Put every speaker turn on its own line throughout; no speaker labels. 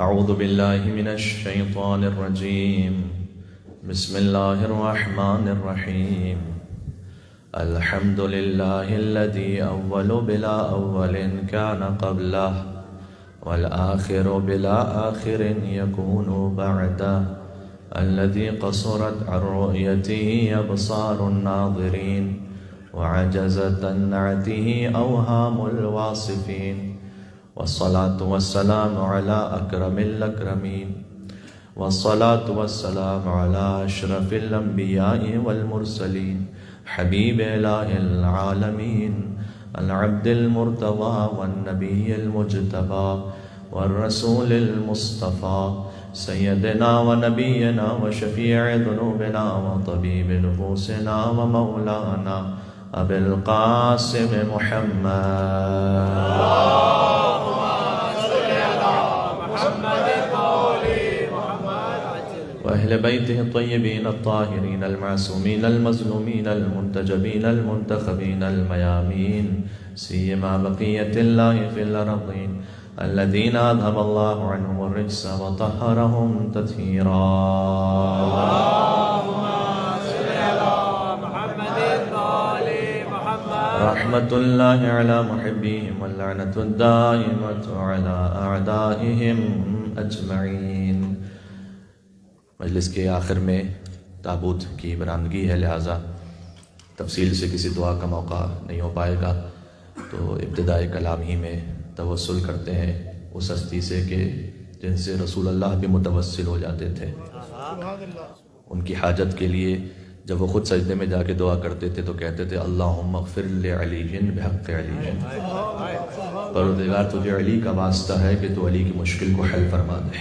اعوذ باللہ من الشیطان الرجیم بسم اللہ الرحمن الرحیم الحمد للہ الذی اول بلا اول کان قبلہ والآخر بلا آخر یکون بعدہ الذي قصرت عن رؤيته أبصار الناظرين وعجزت عن نعته أوهام الواصفين والصلاة والسلام على أكرم الأكرمين والصلاة والسلام على أشرف الأنبياء والمرسلين حبيب إله العالمين العبد المرتضى والنبي المجتبى والرسول المصطفى سيدنا ونبينا وشفيع ذنوبنا وطبيب نفوسنا ومولانا أبي القاسم محمد اللهم صل على محمد وأهل بيته الطيبين الطاهرين المعصومين المظلومين المنتجبين المنتخبين الميامين سيما بقية الله في الأرضين الذين أذهب الله عنهم الرجس وطهرهم تطهيرا اللهم صل على محمد وآل محمد رحمة الله على محبيهم واللعنة الدائمة على أعدائهم أجمعين۔ مجلس کے آخر میں تابوت کی برآمدگی ہے، لہٰذا تفصیل سے کسی دعا کا موقع نہیں ہو پائے گا، تو ابتدائی کلام ہی میں توسل کرتے ہیں اس ہستی سے کہ جن سے رسول اللہ بھی متوسل ہو جاتے تھے۔ ان کی حاجت کے لیے جب وہ خود سجدے میں جا کے دعا کرتے تھے تو کہتے تھے اللہم اغفر لعلی بحق علی، پروردگار تجھے علی کا واسطہ ہے کہ تو علی کی مشکل کو حل فرما دے۔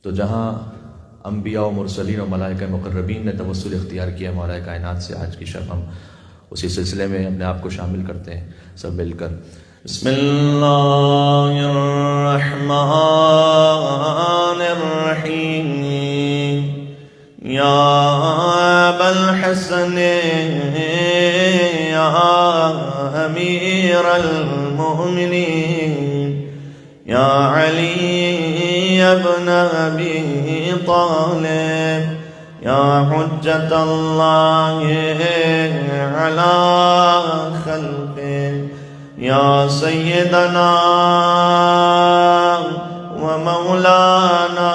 تو جہاں انبیاء و مرسلین و ملائکہ مقربین نے توسل اختیار کیا مولا کائنات سے، آج کی شب ہم اسی سلسلے میں اپنے آپ کو شامل کرتے ہیں سب مل کر۔ بسم اللہ الرحمن الرحیم یا ابا الحسن یا امیر المؤمنین یا علی ابن ابی طالب یا حجت اللہ علی خلقہ یا سیدنا و مولانا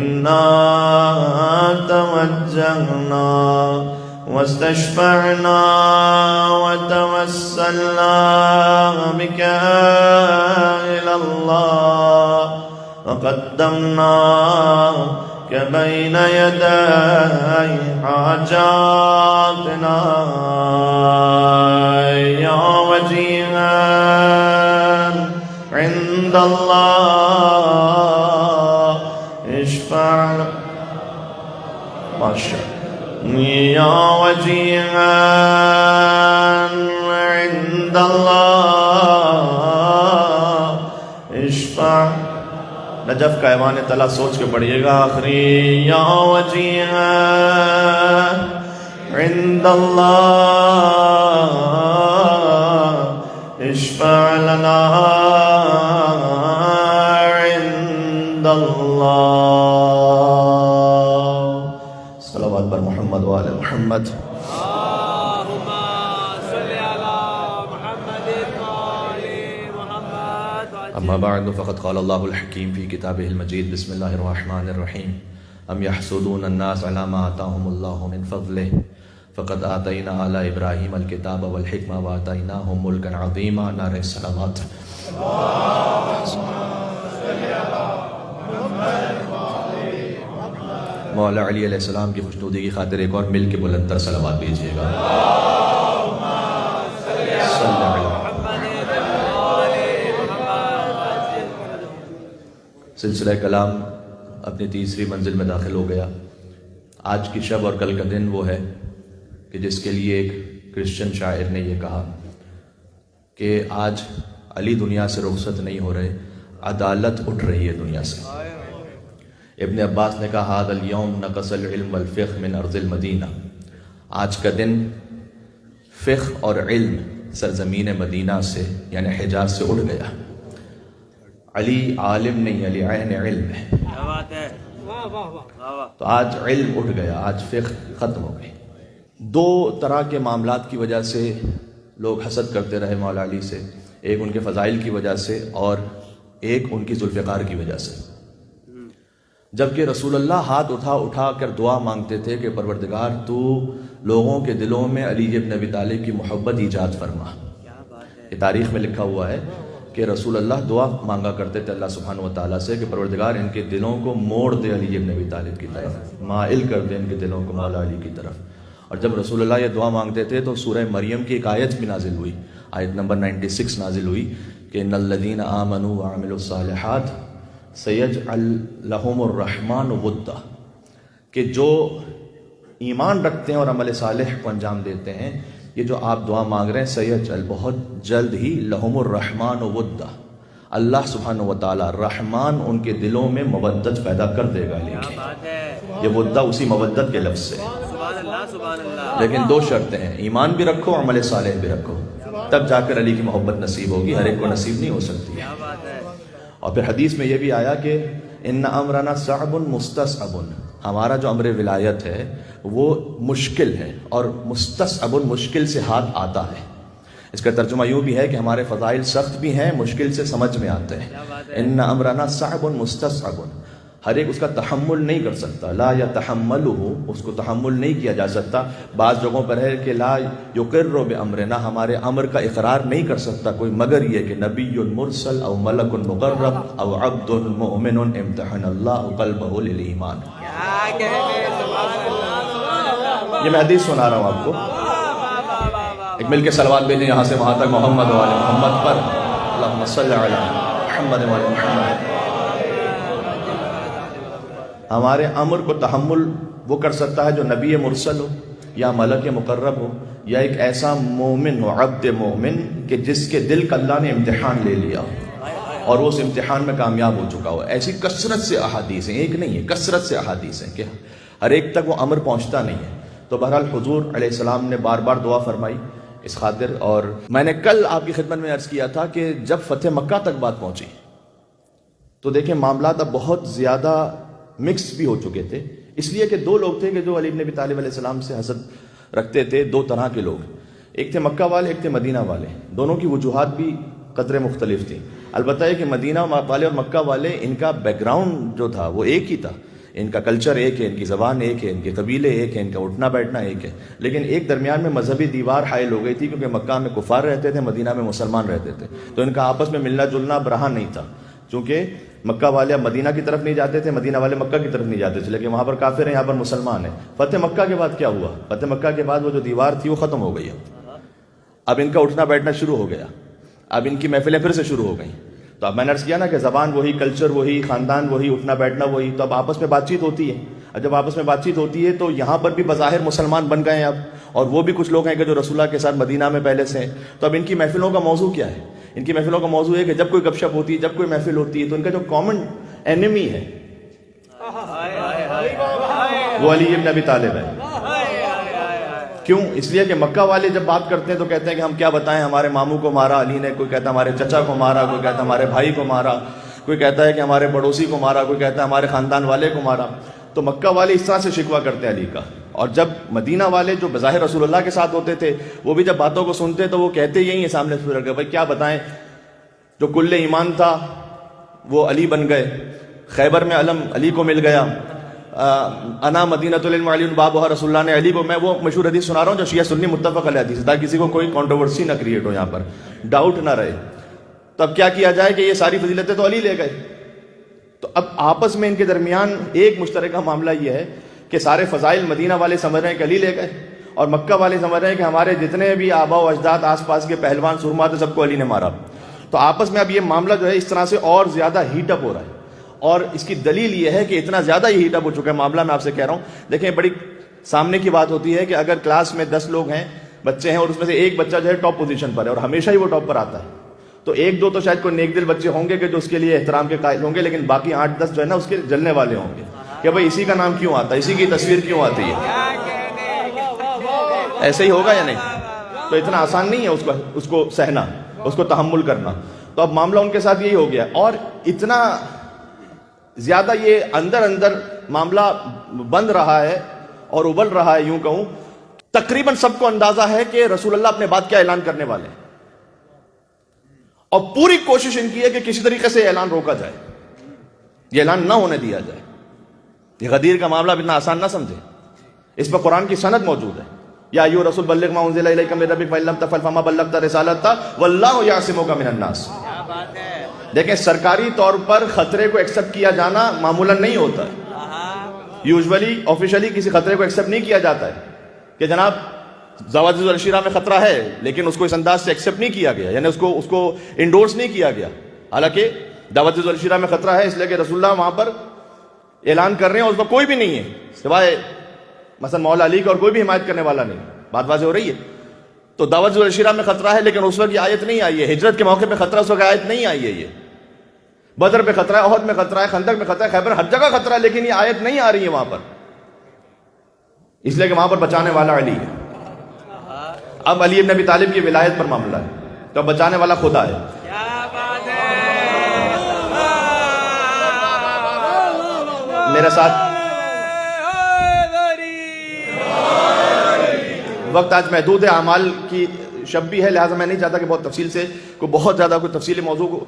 انا توجہنا واستشفعنا وتوسلنا بك إلى الله وقدمناك بين يدي حاجاتنا يا وجيها عند الله اشفع ما شاء یا وجیہا عند اللہ اشفع۔ نجف کا ایوان طلع سوچ کے پڑھئے گا آخری یا وجیہا عند اللہ اشفع لنا عند اللہ۔ صلوات بر محمد و آل محمد۔ اللہم صل علی محمد و آل محمد۔ اما بعد فقد قال اللہ الحکیم فی کتابہ المجید بسم اللہ الرحمن الرحیم ام یحسدون الناس علی ما آتاہم اللہ من فضلہ فقد آتینا آل ابراہیم الکتاب والحکمہ وآتیناہم ملکا عظیما۔ نعرہ صلوات۔ اللہم صل علی محمد مولا علی علیہ السلام کی خوشنودی کی خاطر ایک اور مل کے بلند تر صلوات بھیجیے گا۔ سلسلہ کلام اپنی تیسری منزل میں داخل ہو گیا۔ آج کی شب اور کل کا دن وہ ہے کہ جس کے لیے ایک کرسچن شاعر نے یہ کہا کہ آج علی دنیا سے رخصت نہیں ہو رہے، عدالت اٹھ رہی ہے دنیا سے۔ ابن عباس نے کہا هذا اليوم نقص العلم والفقہ من ارض المدینہ، آج کا دن فقہ اور علم سرزمین مدینہ سے یعنی حجاز سے اٹھ گیا۔ علی عالم نہیں، علی عین علم ہے۔
کیا بات ہے،
تو آج علم اٹھ گیا، آج فقہ ختم ہو گئی۔ دو طرح کے معاملات کی وجہ سے لوگ حسد کرتے رہے مولا علی سے، ایک ان کے فضائل کی وجہ سے اور ایک ان کی ذوالفقار کی وجہ سے۔ جبکہ رسول اللہ ہاتھ اٹھا کر دعا مانگتے تھے کہ پروردگار تو لوگوں کے دلوں میں علی ابن ابی طالب کی محبت ایجاد فرما۔ یہ تاریخ میں لکھا ہوا ہے کہ رسول اللہ دعا مانگا کرتے تھے اللہ سبحانہ وتعالیٰ سے کہ پروردگار ان کے دلوں کو موڑ دے علی ابن ابی طالب کی طرف، مائل کر دے ان کے دلوں کو مولا علی کی طرف۔ اور جب رسول اللہ یہ دعا مانگتے تھے تو سورہ مریم کی ایک آیت بھی نازل ہوئی، آیت نمبر 96 نازل ہوئی کہ ان الذین آمنوا وعملوا الصالحات سیجعل لہم الرحمن ودا، کہ جو ایمان رکھتے ہیں اور عمل صالح کو انجام دیتے ہیں، یہ جو آپ دعا مانگ رہے ہیں سیجعل بہت جلد ہی لہم الرحمن ودا، اللہ سبحانہ وتعالی رحمان ان کے دلوں میں مودت پیدا کر دے گا۔ یہ ودا اسی مودت کے لفظ سے،
سبحان اللہ سبحان اللہ۔
لیکن دو شرطیں ہیں، ایمان بھی رکھو عمل صالح بھی رکھو، تب جا کر علی کی محبت نصیب ہوگی، ہر ایک کو نصیب نہیں ہو سکتی۔
کیا بات ہے۔
اور پھر حدیث میں یہ بھی آیا کہ ان امرنا صعب مستصعب، ہمارا جو امر ولایت ہے وہ مشکل ہے، اور مستصعب مشکل سے ہاتھ آتا ہے۔ اس کا ترجمہ یوں بھی ہے کہ ہمارے فضائل سخت بھی ہیں، مشکل سے سمجھ میں آتے ہیں۔ ان امرنا صعب مستصعب، ہر ایک اس کا تحمل نہیں کر سکتا، لا یتحملہ، اس کو تحمل نہیں کیا جا سکتا۔ بعض جگہوں پر ہے کہ لا یقر بامرنا، ہمارے امر کا اقرار نہیں کر سکتا کوئی مگر یہ کہ نبی مرسل او ملک مقرب او عبد مؤمن امتحن اللہ قلبہ للایمان۔
کیا کہنے، سبحان اللہ سبحان اللہ۔
یہ میں حدیث سنا رہا ہوں آپ کو، ایک مل کے صلوات بھیجیں یہاں سے وہاں تک محمد و آل محمد پر، اللہم صلی علی محمد و آل محمد۔ ہمارے امر کو تحمل وہ کر سکتا ہے جو نبی مرسل ہو یا ملک مقرب ہو یا ایک ایسا مومن ہو، عبد مومن، کہ جس کے دل کا اللہ نے امتحان لے لیا اور وہ اس امتحان میں کامیاب ہو چکا ہو۔ ایسی کثرت سے احادیث ہیں، ایک نہیں ہے، کثرت سے احادیث ہیں کہ ہر ایک تک وہ امر پہنچتا نہیں ہے۔ تو بہرحال حضور علیہ السلام نے بار بار دعا فرمائی اس خاطر، اور میں نے کل آپ کی خدمت میں عرض کیا تھا کہ جب فتح مکہ تک بات پہنچی تو دیکھیں معاملات اب بہت زیادہ مکس بھی ہو چکے تھے، اس لیے کہ دو لوگ تھے کہ جو علی بن ابی طالب علیہ السلام سے حسد رکھتے تھے، دو طرح کے لوگ، ایک تھے مکہ والے ایک تھے مدینہ والے۔ دونوں کی وجوہات بھی قدرے مختلف تھیں۔ البتہ یہ کہ مدینہ والے اور مکہ والے، ان کا بیک گراؤنڈ جو تھا وہ ایک ہی تھا، ان کا کلچر ایک ہے، ان کی زبان ایک ہے، ان کے قبیلے ایک ہیں، ان کا اٹھنا بیٹھنا ایک ہے، لیکن ایک درمیان میں مذہبی دیوار حائل ہو گئی تھی، کیونکہ مکہ میں کفار رہتے تھے، مدینہ میں مسلمان رہتے تھے، تو ان کا آپس میں ملنا جلنا برہا نہیں تھا، چونکہ مکہ والے اب مدینہ کی طرف نہیں جاتے تھے، مدینہ والے مکہ کی طرف نہیں جاتے تھے، لیکن وہاں پر کافر ہیں، یہاں پر مسلمان ہیں۔ فتح مکہ کے بعد کیا ہوا؟ فتح مکہ کے بعد وہ جو دیوار تھی وہ ختم ہو گئی، اب ان کا اٹھنا بیٹھنا شروع ہو گیا، اب ان کی محفلیں پھر سے شروع ہو گئیں۔ تو اب میں نے عرض کیا نا کہ زبان وہی، کلچر وہی، خاندان وہی، اٹھنا بیٹھنا وہی، تو اب آپس میں بات چیت ہوتی ہے۔ اب جب آپس میں بات چیت ہوتی ہے تو یہاں پر بھی بظاہر مسلمان بن گئے ہیں اب، اور وہ بھی کچھ لوگ ہیں کہ جو رسول اللہ کے ساتھ مدینہ میں پہلے سے ہیں۔ تو اب ان کی محفلوں کا موضوع کیا ہے؟ ان کی محفلوں کا موضوع ہے کہ جب کوئی گپ شپ ہوتی ہے، جب کوئی محفل ہوتی ہے، تو ان کا جو کامن اینیمی ہے وہ علی ابن ابی طالب ہے۔ کیوں؟ اس لیے کہ مکہ والے جب بات کرتے ہیں تو کہتے ہیں کہ ہم کیا بتائیں، ہمارے ماموں کو مارا علی نے، کوئی کہتا ہے ہمارے چچا کو مارا، کوئی کہتا ہے ہمارے بھائی کو مارا، کوئی کہتا ہے کہ ہمارے پڑوسی کو مارا، کوئی کہتا ہے ہمارے خاندان والے کو مارا۔ تو مکہ والے اس طرح سے شکوہ کرتے ہیں علی کا، اور جب مدینہ والے جو بظاہر رسول اللہ کے ساتھ ہوتے تھے وہ بھی جب باتوں کو سنتے تو وہ کہتے یہی ہیں سامنے سے رکھ کے، بھائی کیا بتائیں، جو کل ایمان تھا وہ علی بن گئے، خیبر میں علم علی کو مل گیا، انا مدینۃ العلم علی بابھا، رسول اللہ نے علی کو، میں وہ مشہور حدیث سنا رہا ہوں جو شیعہ سنی متفق علیہ حدیث، تاکہ کسی کو کوئی کنٹروورسی نہ کریٹ ہو، یہاں پر ڈاؤٹ نہ رہے۔ تو اب کیا کیا جائے کہ یہ ساری فضیلتیں تو علی لے گئے، تو اب آپس میں ان کے درمیان ایک مشترکہ معاملہ یہ ہے کہ سارے فضائل مدینہ والے سمجھ رہے ہیں کہ علی لے گئے، اور مکہ والے سمجھ رہے ہیں کہ ہمارے جتنے بھی آبا و اجداد آس پاس کے پہلوان سرما تھے سب کو علی نے مارا۔ تو آپس میں اب یہ معاملہ جو ہے اس طرح سے اور زیادہ ہیٹ اپ ہو رہا ہے، اور اس کی دلیل یہ ہے کہ اتنا زیادہ یہ ہیٹ اپ ہو چکا ہے معاملہ، میں آپ سے کہہ رہا ہوں، دیکھیں بڑی سامنے کی بات ہوتی ہے کہ اگر کلاس میں 10 لوگ ہیں، بچے ہیں، اور اس میں سے ایک بچہ جو ہے ٹاپ پوزیشن پر ہے اور ہمیشہ ہی وہ ٹاپ پر آتا ہے، تو ایک دو تو شاید کوئی نیک دل بچے ہوں گے کہ جو اس کے لیے احترام کے قائل ہوں گے، لیکن باقی 8-10 جو ہے نا اس کے جلنے والے ہوں گے کہ بھائی اسی کا نام کیوں آتا ہے، اسی کی تصویر کیوں آتی ہے۔ ایسے ہی ہوگا یا نہیں؟
تو اتنا آسان نہیں ہے اس کو سہنا، اس کو تحمل کرنا. تو اب معاملہ ان کے ساتھ یہی ہو گیا، اور اتنا زیادہ یہ اندر اندر معاملہ بند رہا ہے اور ابل رہا ہے، یوں کہوں تقریباً سب کو اندازہ ہے کہ رسول اللہ اپنے بعد کیا اعلان کرنے والے ہیں، اور پوری کوشش ان کی ہے کہ کسی طریقے سے اعلان روکا جائے، یہ اعلان نہ ہونے دیا جائے. یہ غدیر کا معاملہ اتنا آسان نہ سمجھے، اس پر قرآن کی سند موجود ہے. یا ایھا رسول بلغ ما انزل الیک من ربک فإن لم تفعل فما بلغت رسالتہ واللہ یعصمک من الناس. دیکھیں زرکاری طور پر خطرے کو ایکسپٹ کیا جانا معمولاً نہیں ہوتا ہے. یوزولی آفیشلی کسی خطرے کو ایکسپٹ نہیں کیا جاتا ہے کہ جناب زواجر العشیرہ میں خطرہ ہے، لیکن اس کو اس انداز سے ایکسپٹ نہیں کیا گیا، یعنی اس کو انڈورس نہیں کیا گیا. حالانکہ زواجر العشیرہ میں خطرہ ہے، اس لیے کہ رسول اللہ وہاں پر اعلان کر رہے ہیں اور اس میں کوئی بھی نہیں ہے سوائے مثلا مولا علی کا، اور کوئی بھی حمایت کرنے والا نہیں. بات واضح ہو رہی ہے. تو دعوت العشیرہ میں خطرہ ہے، لیکن اس وقت یہ آیت نہیں آئی ہے. ہجرت کے موقع پہ خطرہ، اس وقت آیت نہیں آئی ہے. یہ بدر پہ خطرہ ہے، احد میں خطرہ ہے، خندق میں خطرہ ہے، خیبر، ہر جگہ خطرہ ہے، لیکن یہ آیت نہیں آ رہی ہے وہاں پر، اس لیے کہ وہاں پر بچانے والا علی ہے. اب علی ابن ابی طالب کی ولایت پر معاملہ ہے، تو بچانے والا خدا ہے. میرے ساتھ وقت آج محدود ہے، اعمال کی شب بھی ہے، لہٰذا میں نہیں چاہتا کہ بہت تفصیل سے بہت زیادہ کوئی تفصیلی موضوع کو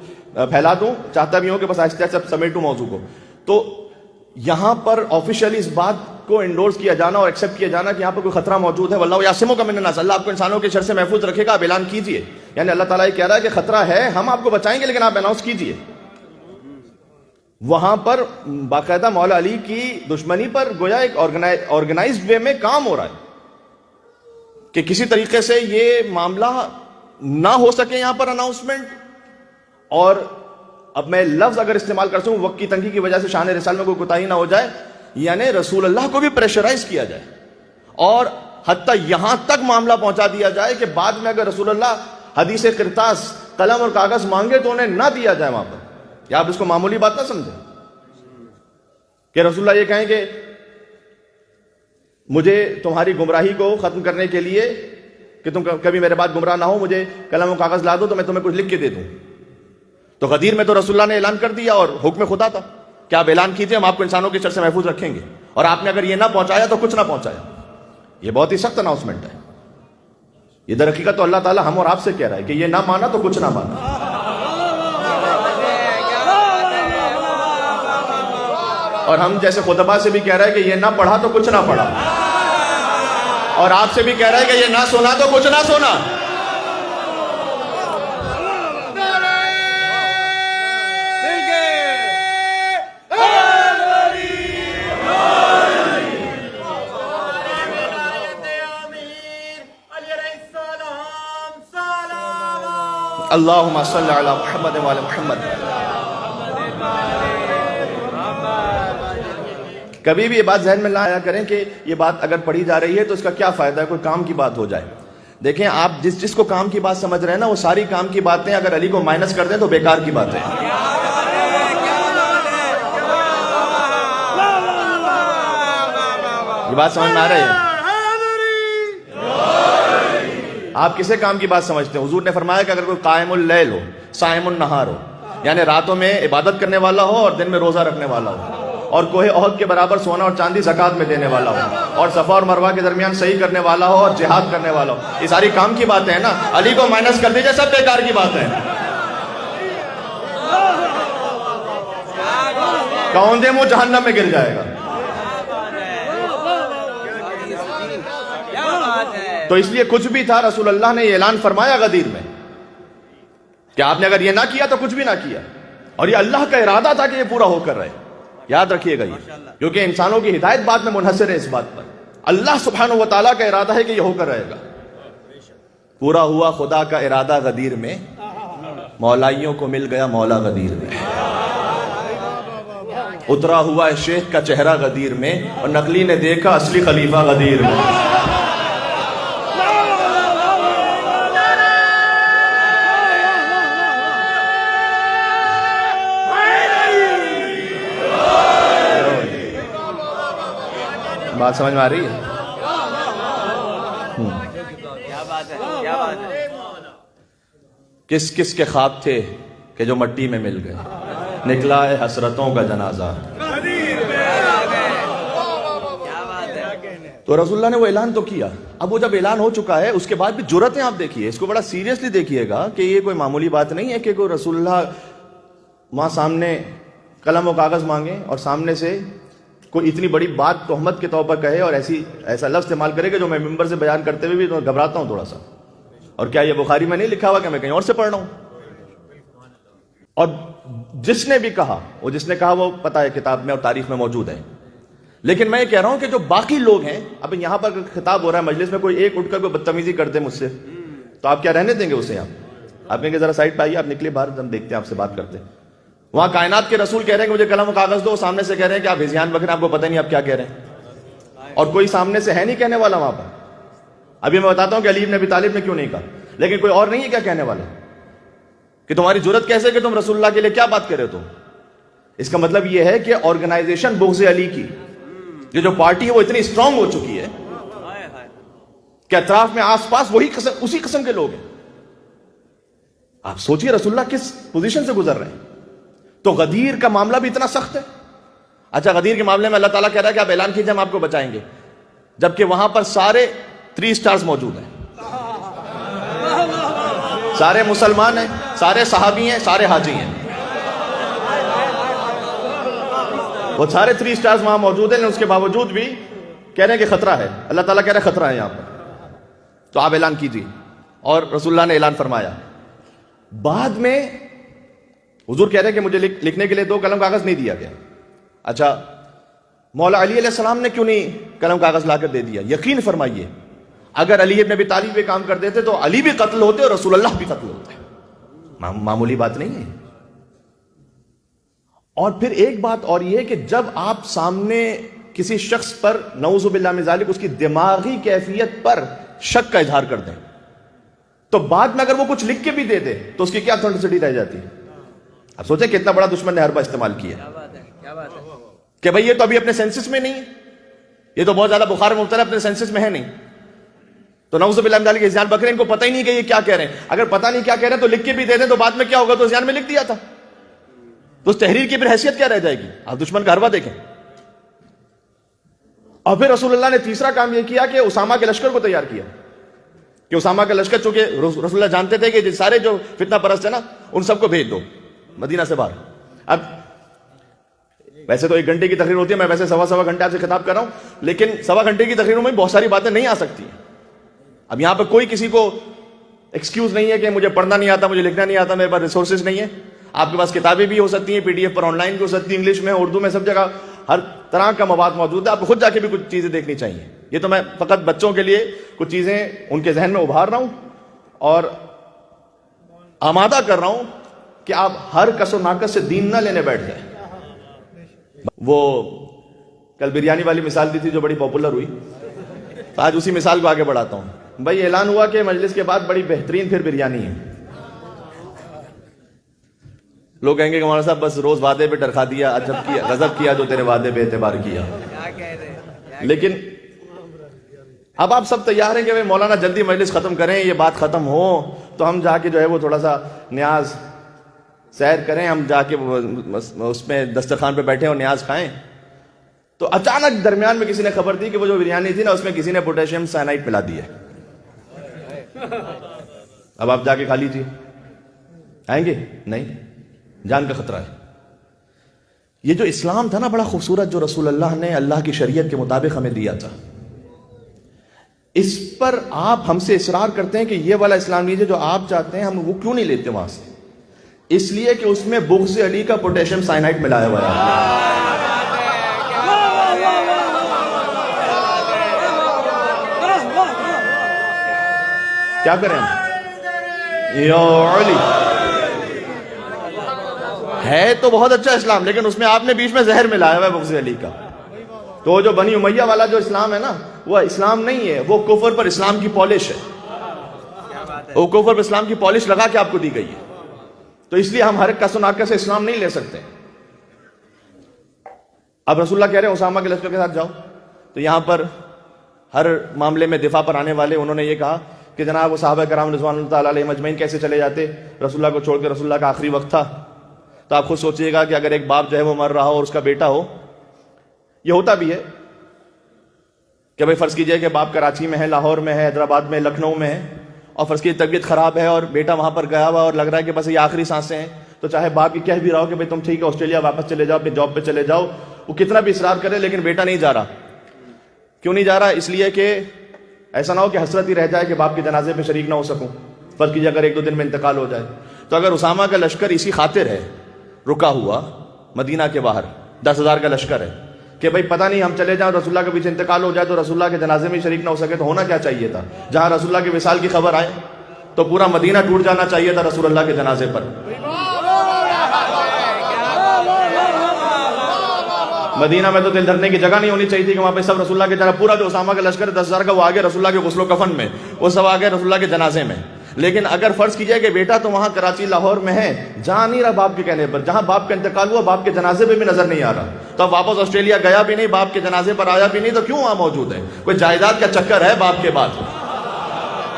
پھیلا دوں. چاہتا بھی ہوں کہ بس آہستہ آہستہ سمیٹوں موضوع کو. تو یہاں پر آفیشلی اس بات کو انڈورس کیا جانا اور ایکسیپٹ کیا جانا کہ یہاں پر کوئی خطرہ موجود ہے، واللہ یعصمک من الناس، اللہ آپ کو انسانوں کے شر سے محفوظ رکھے گا، آپ اعلان کیجئے. یعنی اللہ تعالیٰ یہ کہہ رہا ہے کہ خطرہ ہے، ہم آپ کو بچائیں گے، لیکن آپ اناؤنس کیجئے. وہاں پر باقاعدہ مولا علی کی دشمنی پر گویا ایک آرگنائزڈ وے میں کام ہو رہا ہے کہ کسی طریقے سے یہ معاملہ نہ ہو سکے یہاں پر اناؤنسمنٹ. اور اب میں لفظ اگر استعمال کر سکوں، وقت کی تنگی کی وجہ سے شان رسالت میں کوئی کوتاہی نہ ہو جائے، یعنی رسول اللہ کو بھی پریشرائز کیا جائے، اور حتیٰ یہاں تک معاملہ پہنچا دیا جائے کہ بعد میں اگر رسول اللہ حدیث قرطاس، قلم اور کاغذ مانگے تو انہیں نہ دیا جائے وہاں پر. یا آپ اس کو معمولی بات نہ سمجھیں کہ رسول اللہ یہ کہیں کہ مجھے تمہاری گمراہی کو ختم کرنے کے لیے کہ تم کبھی میرے بعد گمراہ نہ ہو، مجھے قلم و کاغذ لا دو تو میں تمہیں کچھ لکھ کے دے دوں. تو غدیر میں تو رسول اللہ نے اعلان کر دیا اور حکم خدا تھا کہ آپ اعلان کیجئے، ہم آپ کو انسانوں کے شر سے محفوظ رکھیں گے، اور آپ نے اگر یہ نہ پہنچایا تو کچھ نہ پہنچایا. یہ بہت ہی سخت اناؤنسمنٹ ہے. یہ در حقیقت تو اللہ تعالیٰ ہم اور آپ سے کہہ رہا ہے کہ یہ نہ مانا تو کچھ نہ مانا. اور ہم جیسے خطبہ سے بھی کہہ رہا ہے کہ یہ نہ پڑھا تو کچھ نہ پڑھا، اور آپ سے بھی کہہ رہا ہے کہ یہ نہ سنا تو کچھ نہ سنا. اللہم صلی علی محمد وعلی محمد. کبھی بھی یہ بات ذہن میں نہ آیا کریں کہ یہ بات اگر پڑھی جا رہی ہے تو اس کا کیا فائدہ ہے، کوئی کام کی بات ہو جائے. دیکھیں آپ جس کو کام کی بات سمجھ رہے ہیں نا، وہ ساری کام کی باتیں اگر علی کو مائنس کر دیں تو بیکار کی باتیں ہیں. یہ بات سمجھ میں آ رہی ہے؟ آپ کسے کام کی بات سمجھتے ہیں؟ حضور نے فرمایا کہ اگر کوئی قائم اللیل ہو، صائم النہار ہو، یعنی راتوں میں عبادت کرنے والا ہو اور دن میں روزہ رکھنے والا ہو، اور کوہ احد کے برابر سونا اور چاندی زکوٰۃ میں دینے والا ہو، اور صفا اور مروہ کے درمیان صحیح کرنے والا ہو، اور جہاد کرنے والا ہو، یہ ساری کام کی باتیں ہیں نا. علی کو مائنس کر دیجئے، سب بیکار کی باتیں ہیں. کون دے منہ جہنم میں گر جائے گا. تو اس لیے کچھ بھی تھا، رسول اللہ نے یہ اعلان فرمایا غدیر میں کہ آپ نے اگر یہ نہ کیا تو کچھ بھی نہ کیا، اور یہ اللہ کا ارادہ تھا کہ یہ پورا ہو کر رہے. یاد رکھیے گا یہ، کیونکہ انسانوں کی ہدایت بعد میں منحصر ہے اس بات پر. اللہ سبحانہ و تعالیٰ کا ارادہ ہے کہ یہ ہو کر رہے گا. پورا ہوا خدا کا ارادہ غدیر میں، مولائیوں کو مل گیا مولا غدیر میں. اترا ہوا ہے شیخ کا چہرہ غدیر میں، اور نقلی نے دیکھا اصلی خلیفہ غدیر میں. بات سمجھ میں آ رہی ہے؟
ہے کیا بات ہے
کس کس کے خواب تھے کہ جو مٹی میں مل گئے, نکلا ہے حسرتوں کا جنازہ. تو رسول اللہ نے وہ اعلان تو کیا. اب وہ جب اعلان ہو چکا ہے اس کے بعد بھی جرأتیں آپ دیکھیے, اس کو بڑا سیریسلی دیکھیے گا کہ یہ کوئی معمولی بات نہیں ہے کہ کوئی رسول اللہ وہاں سامنے قلم و کاغذ مانگے اور سامنے سے کوئی اتنی بڑی بات تہمت کے طور پر کہے اور ایسا لفظ استعمال کرے کہ جو میں ممبر سے بیان کرتے ہوئے بھی تو گھبراتا ہوں تھوڑا سا. اور کیا یہ بخاری میں نہیں لکھا ہوا کہ میں کہیں اور سے پڑھ رہا ہوں؟ اور جس نے بھی کہا وہ پتہ ہے کتاب میں اور تاریخ میں موجود ہے. لیکن میں یہ کہہ رہا ہوں کہ جو باقی لوگ ہیں, اب یہاں پر خطاب ہو رہا ہے مجلس میں, کوئی ایک اٹھ کر کوئی بدتمیزی کر دے مجھ سے تو آپ کیا رہنے دیں گے اسے؟ آپ کہیں گے ذرا سائڈ پہ آئیے, آپ نکلے باہر, ہم دیکھتے ہیں آپ سے بات کرتے ہیں. وہاں کائنات کے رسول کہہ رہے ہیں کہ مجھے قلم و کاغذ دو, سامنے سے کہہ رہے ہیں کہ آپ ہذیان بک رہے ہیں, آپ کو پتہ نہیں آپ کیا کہہ رہے ہیں, اور کوئی سامنے سے ہے نہیں کہنے والا وہاں پر. ابھی میں بتاتا ہوں کہ علی بن ابی طالب نے کیوں نہیں کہا, لیکن کوئی اور نہیں ہے کیا کہنے والا کہ تمہاری جرأت کیسے کہ تم رسول اللہ کے لیے کیا بات کرے ہو. اس کا مطلب یہ ہے کہ آرگنائزیشن بغض علی کی یہ جو پارٹی ہے وہ اتنی اسٹرانگ ہو چکی ہے کہ اطراف میں آس پاس اسی قسم کے لوگ ہیں. آپ سوچئے رسول اللہ کس پوزیشن سے گزر رہے ہیں. تو غدیر کا معاملہ بھی اتنا سخت ہے. اچھا, غدیر کے معاملے میں اللہ تعالیٰ کہہ رہا ہے کہ آپ اعلان کیجئے, ہم آپ کو بچائیں گے, جبکہ وہاں پر سارے 3 سٹارز موجود ہیں, سارے مسلمان ہیں, سارے صحابی ہیں, سارے حاجی ہیں, وہ سارے 3 سٹارز وہاں موجود ہیں. لیکن اس کے باوجود بھی کہہ رہے ہیں کہ خطرہ ہے. اللہ تعالیٰ کہہ رہا ہے خطرہ ہے یہاں پر, تو آپ اعلان کیجئے. اور رسول اللہ نے اعلان فرمایا. بعد میں حضور کہہ رہے ہیں کہ مجھے لکھنے کے لیے 2 قلم کاغذ نہیں دیا گیا. اچھا, مولا علی علیہ السلام نے کیوں نہیں قلم کاغذ لا کر دے دیا؟ یقین فرمائیے اگر علی ابن ابی طالب یہ کام کر دیتے تو علی بھی قتل ہوتے اور رسول اللہ بھی قتل ہوتے. معمولی بات نہیں ہے. اور پھر ایک بات اور یہ کہ جب آپ سامنے کسی شخص پر نعوذ باللہ من ذالک اس کی دماغی کیفیت پر شک کا اظہار کر دیں تو بعد میں اگر وہ کچھ لکھ کے بھی دے دے تو اس کی کیا اتھینٹسٹی رہ جاتی ہے؟ اب سوچیں کتنا بڑا دشمن نے حربہ استعمال کیا کہ بھئی یہ تو ابھی اپنے سینسس میں نہیں ہے, یہ تو بہت زیادہ بخار میں مبتلا اپنے سینسس میں ہے نہیں, تو نعوذ باللہ من ذالک کے ہذیان بکرے ان کو پتہ ہی نہیں کہ یہ کیا کہہ رہے ہیں. اگر پتہ نہیں کیا کہہ رہے ہیں تو لکھ کے بھی دے دیں تو بعد میں کیا ہوگا, تو ہذیان میں لکھ دیا تھا, تو اس تحریر کی پھر حیثیت کیا رہ جائے گی؟ آپ دشمن کا حربہ دیکھیں. اور پھر رسول اللہ نے تیسرا کام یہ کیا کہ اسامہ کے لشکر کو تیار کیا, کہ اسامہ کا لشکر, چونکہ رسول اللہ جانتے تھے کہ سارے جو فتنہ پرست ہیں نا ان سب کو بھیج دو مدینہ سے باہر. اب ویسے تو 1 گھنٹے کی تقریر ہوتی ہے, میں ویسے سوا گھنٹے آپ سے خطاب کر رہا ہوں, لیکن سوا گھنٹے کی تقریروں میں بہت ساری باتیں نہیں آ سکتی ہیں. اب یہاں پہ کوئی کسی کو ایکسکیوز نہیں ہے کہ مجھے پڑھنا نہیں آتا, مجھے لکھنا نہیں آتا, میرے پاس ریسورسز نہیں ہے. آپ کے پاس کتابیں بھی ہو سکتی ہیں, PDF پر, آن لائن بھی ہو سکتی ہیں, انگلش میں, اردو میں, سب جگہ ہر طرح کا مواد موجود ہے. آپ کو خود جا کے بھی کچھ چیزیں دیکھنی چاہیے. یہ تو میں فقط بچوں کے لیے کچھ چیزیں ان کے ذہن میں ابھار رہا ہوں اور آمادہ کر رہا ہوں کہ آپ ہر کس و ناقص سے دین نہ لینے بیٹھ جائیں. وہ کل بریانی والی مثال دی تھی جو بڑی پاپولر ہوئی, تو آج اسی مثال کو آگے بڑھاتا ہوں. بھائی اعلان ہوا کہ مجلس کے بعد بڑی بہترین پھر بریانی ہے. لوگ کہیں گے کہ مولانا صاحب بس روز وعدے پہ ڈرکھا دیا, عجب کیا, غضب کیا جو تیرے وعدے پہ اعتبار کیا. لیکن اب آپ سب تیار ہیں کہ مولانا جلدی مجلس ختم کریں, یہ بات ختم ہو تو ہم جا کے جو ہے وہ تھوڑا سا نیاز سیر کریں, ہم جا کے اس میں دسترخوان پہ بیٹھیں اور نیاز کھائیں. تو اچانک درمیان میں کسی نے خبر دی کہ وہ جو بریانی تھی نا اس میں کسی نے پوٹیشیم سائنائڈ پلا دی ہے. اب آپ جا کے کھا لیجیے. آئیں گے؟ نہیں, جان کا خطرہ ہے. یہ جو اسلام تھا نا بڑا خوبصورت, جو رسول اللہ نے اللہ کی شریعت کے مطابق ہمیں دیا تھا, اس پر آپ ہم سے اصرار کرتے ہیں کہ یہ والا اسلام لیجیے جو آپ چاہتے ہیں, ہم وہ کیوں نہیں لیتے وہاں سے؟ اس لیے کہ اس میں بغض علی کا پوٹیشیم سائنائڈ ملایا ہوا ہے. کیا کریں ہم؟ یا علی ہے تو بہت اچھا اسلام, لیکن اس میں آپ نے بیچ میں زہر ملایا ہوا ہے بغض علی کا. تو جو بنی امیہ والا جو اسلام ہے نا وہ اسلام نہیں ہے, وہ کفر پر اسلام کی پالش ہے. وہ کفر پر اسلام کی پالش لگا کے آپ کو دی گئی ہے. تو اس لیے ہم ہر کس و ناقص سے اسلام نہیں لے سکتے. اب رسول اللہ کہہ رہے ہیں اسامہ کے لشکر کے ساتھ جاؤ. تو یہاں پر ہر معاملے میں دفاع پر آنے والے انہوں نے یہ کہا کہ جناب وہ صحابہ کرام رضوان اللہ تعالیٰ علیہم اجمعین کیسے چلے جاتے, رسول اللہ کو چھوڑ کے, رسول اللہ کا آخری وقت تھا. تو آپ خود سوچئے گا کہ اگر ایک باپ جو ہے وہ مر رہا ہو اور اس کا بیٹا ہو, یہ ہوتا بھی ہے کہ بھائی فرض کیجئے کہ باپ کراچی میں ہے, لاہور میں ہے, حیدرآباد میں, لکھنؤ میں ہے, اور فرض کی طبیعت خراب ہے اور بیٹا وہاں پر گیا ہوا اور لگ رہا ہے کہ بس یہ آخری سانسیں ہیں, تو چاہے باپ کی کہہ بھی رہا ہو کہ بھائی تم ٹھیک ہے آسٹریلیا واپس چلے جاؤ, اپنی جاب پہ چلے جاؤ, وہ کتنا بھی اصرار کرے لیکن بیٹا نہیں جا رہا. کیوں نہیں جا رہا؟ اس لیے کہ ایسا نہ ہو کہ حسرت ہی رہ جائے کہ باپ کے جنازے پہ شریک نہ ہو سکوں, فرض کیجیے اگر 1-2 دن میں انتقال ہو جائے. تو اگر اسامہ کا لشکر اسی خاطر ہے رکا ہوا مدینہ کے باہر, 10,000 کا لشکر ہے, کہ بھائی پتہ نہیں ہم چلے جائیں رسول اللہ کے پیچھے انتقال ہو جائے تو رسول اللہ کے جنازے میں شریک نہ ہو سکے, تو ہونا کیا چاہیے تھا؟ جہاں رسول اللہ کے وصال کی خبر آئے تو پورا مدینہ ٹوٹ جانا چاہیے تھا رسول اللہ کے جنازے پر. مدینہ میں تو دل دھرنے کی جگہ نہیں ہونی چاہیے تھی کہ وہاں پہ سب رسول اللہ کے جنازے, پورا جو اسامہ کا لشکر 10,000 کا وہ آگے رسول اللہ کے غسل و کفن میں, وہ سب آگے رسول اللہ کے جنازے میں. لیکن اگر فرض کیجئے کہ بیٹا تو وہاں کراچی لاہور میں ہے, جہاں نہیں رہا باپ کے کہنے پر, جہاں باپ کا انتقال ہوا باپ کے جنازے پہ بھی نظر نہیں آ رہا, تو اب واپس آسٹریلیا گیا بھی نہیں, باپ کے جنازے پر آیا بھی نہیں, تو کیوں وہاں موجود ہے؟ کوئی جائیداد کا چکر ہے باپ کے بعد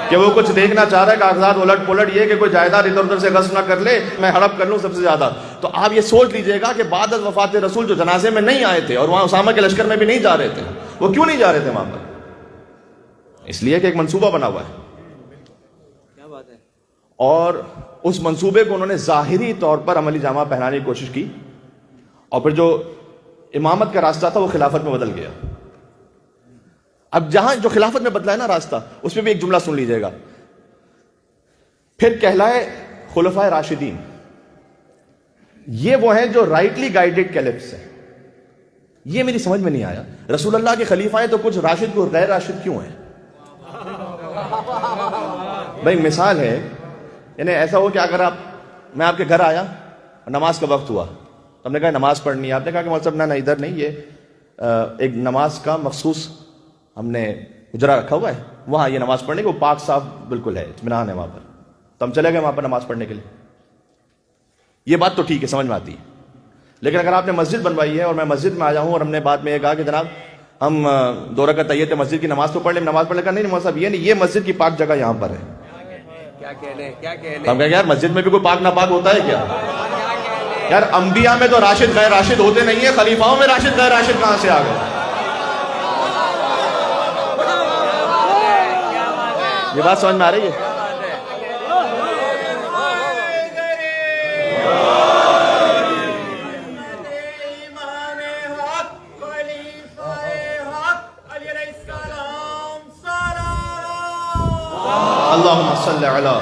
کہ وہ کچھ دیکھنا چاہ رہا ہے, کاغذات الٹ پلٹ, یہ کہ کوئی جائیداد ادھر ادھر سے غصب نہ کر لے, میں ہڑپ کر لوں سب سے زیادہ. تو آپ یہ سوچ لیجئے گا کہ بعد از وفات رسول جو جنازے میں نہیں آئے تھے اور وہاں اسامہ کے لشکر میں بھی نہیں جا رہے تھے, وہ کیوں نہیں جا رہے تھے وہاں پر؟ اس لیے کہ ایک منصوبہ بنا ہوا ہے, اور اس منصوبے کو انہوں نے ظاہری طور پر عملی جامہ پہنانے کی کوشش کی, اور پھر جو امامت کا راستہ تھا وہ خلافت میں بدل گیا. اب جہاں جو خلافت میں بدلا ہے نا راستہ, اس میں بھی ایک جملہ سن لیجئے گا, پھر کہلائے خلفائے راشدین. یہ وہ ہیں جو رائٹلی گائیڈڈ کیلفس ہیں. یہ میری سمجھ میں نہیں آیا, رسول اللہ کے خلیفہ ہیں تو کچھ راشد کو غیر راشد کیوں ہیں؟ بھائی مثال ہے, یعنی ایسا ہو کہ اگر میں آپ کے گھر آیا, نماز کا وقت ہوا, تو ہم نے کہا نماز پڑھنی ہے, آپ نے کہا کہ مولوی صاحب نہ ادھر نہیں, یہ ایک نماز کا مخصوص ہم نے حجرہ رکھا ہوا ہے, وہاں یہ نماز پڑھنے کے, وہ پاک صاف بالکل ہے, اطمینان ہے وہاں پر. تو ہم چلے گئے وہاں پر نماز پڑھنے کے لیے. یہ بات تو ٹھیک ہے, سمجھ میں آتی ہے. لیکن اگر آپ نے مسجد بنوائی ہے اور میں مسجد میں آیا ہوں اور ہم نے بعد میں یہ کہا کہ جناب ہم 2 رکعت تحیت مسجد کی نماز تو پڑھ لیں, نماز پڑھنے کا نہیں مولوی صاحب یہ نہیں, یہ مسجد کی پاک جگہ یہاں پر ہے. ہم کہیں یار مسجد میں بھی کوئی پاک ناپاک ہوتا ہے کیا؟ یار انبیاء میں تو راشد غیر راشد ہوتے نہیں ہیں, خلیفاؤں میں راشد غیر راشد کہاں سے آ گئے؟ یہ بات سمجھ میں آ رہی ہے؟ اللہم صلی علی.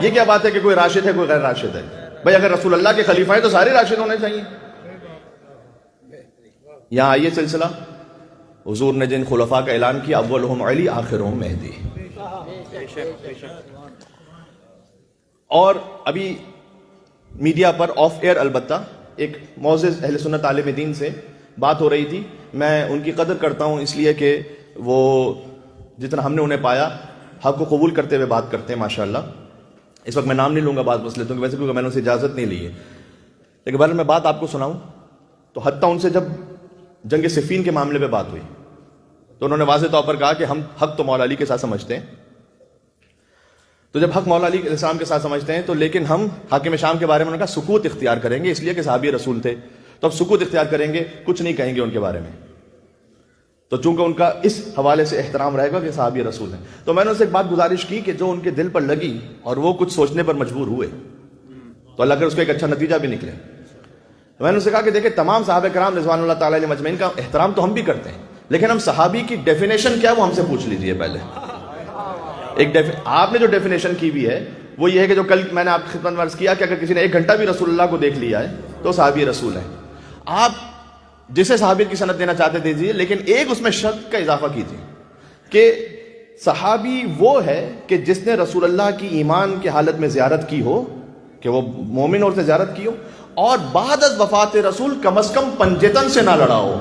یہ کیا بات ہے کہ کوئی راشد ہے کوئی غیر راشد ہے؟ بھائی اگر رسول اللہ کے خلیفہ ہیں تو سارے راشد ہونے چاہیے. یہاں آئیے سلسلہ, حضور نے جن خلفاء کا اعلان کیا, اولہم علی آخرہم مہدی. اور ابھی میڈیا پر آف ایئر البتہ ایک معزز اہل سنت عالم دین سے بات ہو رہی تھی. میں ان کی قدر کرتا ہوں اس لیے کہ وہ جتنا ہم نے انہیں پایا حق کو قبول کرتے ہوئے بات کرتے ہیں ماشاءاللہ. اس وقت میں نام نہیں لوں گا بعض مسئلے تو ویسے کیونکہ میں نے ان سے اجازت نہیں لی ہے, لیکن بہرحال میں بات آپ کو سناؤں تو حتیٰ ان سے جب جنگ صفین کے معاملے پہ بات ہوئی تو انہوں نے واضح طور پر کہا کہ ہم حق تو مولا علی کے ساتھ سمجھتے ہیں. تو جب حق مولا علی علیہ السلام کے ساتھ سمجھتے ہیں تو لیکن ہم حاکم شام کے بارے میں انہوں نے کہا سکوت اختیار کریں گے, اس لیے کہ صحابی رسول تھے, تو اب سکوت اختیار کریں گے, کچھ نہیں کہیں گے ان کے بارے میں. تو چونکہ ان کا اس حوالے سے احترام رہے گا کہ صحابی رسول ہیں, تو میں نے ان سے ایک بات گزارش کی کہ جو ان کے دل پر لگی اور وہ کچھ سوچنے پر مجبور ہوئے تو اللہ کر اس کا ایک اچھا نتیجہ بھی نکلے. میں نے ان سے کہا کہ دیکھیں تمام صحابہ کرام رضوان اللہ تعالیٰ علیہ مجمعین کا احترام تو ہم بھی کرتے ہیں, لیکن ہم صحابی کی ڈیفینیشن کیا وہ ہم سے پوچھ لیجئے پہلے. آپ نے جو ڈیفینیشن کی بھی ہے وہ یہ ہے کہ جو کل میں نے آپ کی خدمت میں عرض کیا کہ اگر کسی نے 1 گھنٹہ بھی رسول اللہ کو دیکھ لیا ہے تو صحابی رسول ہے. آپ جسے صحابیت کی سند دینا چاہتے دیجیے, لیکن ایک اس میں شرط کا اضافہ کیجیے کہ صحابی وہ ہے کہ جس نے رسول اللہ کی ایمان کی حالت میں زیارت کی ہو, کہ وہ مومن اور سے زیارت کی ہو, اور بعد از وفات رسول کم از کم پنجتن سے نہ لڑا ہو.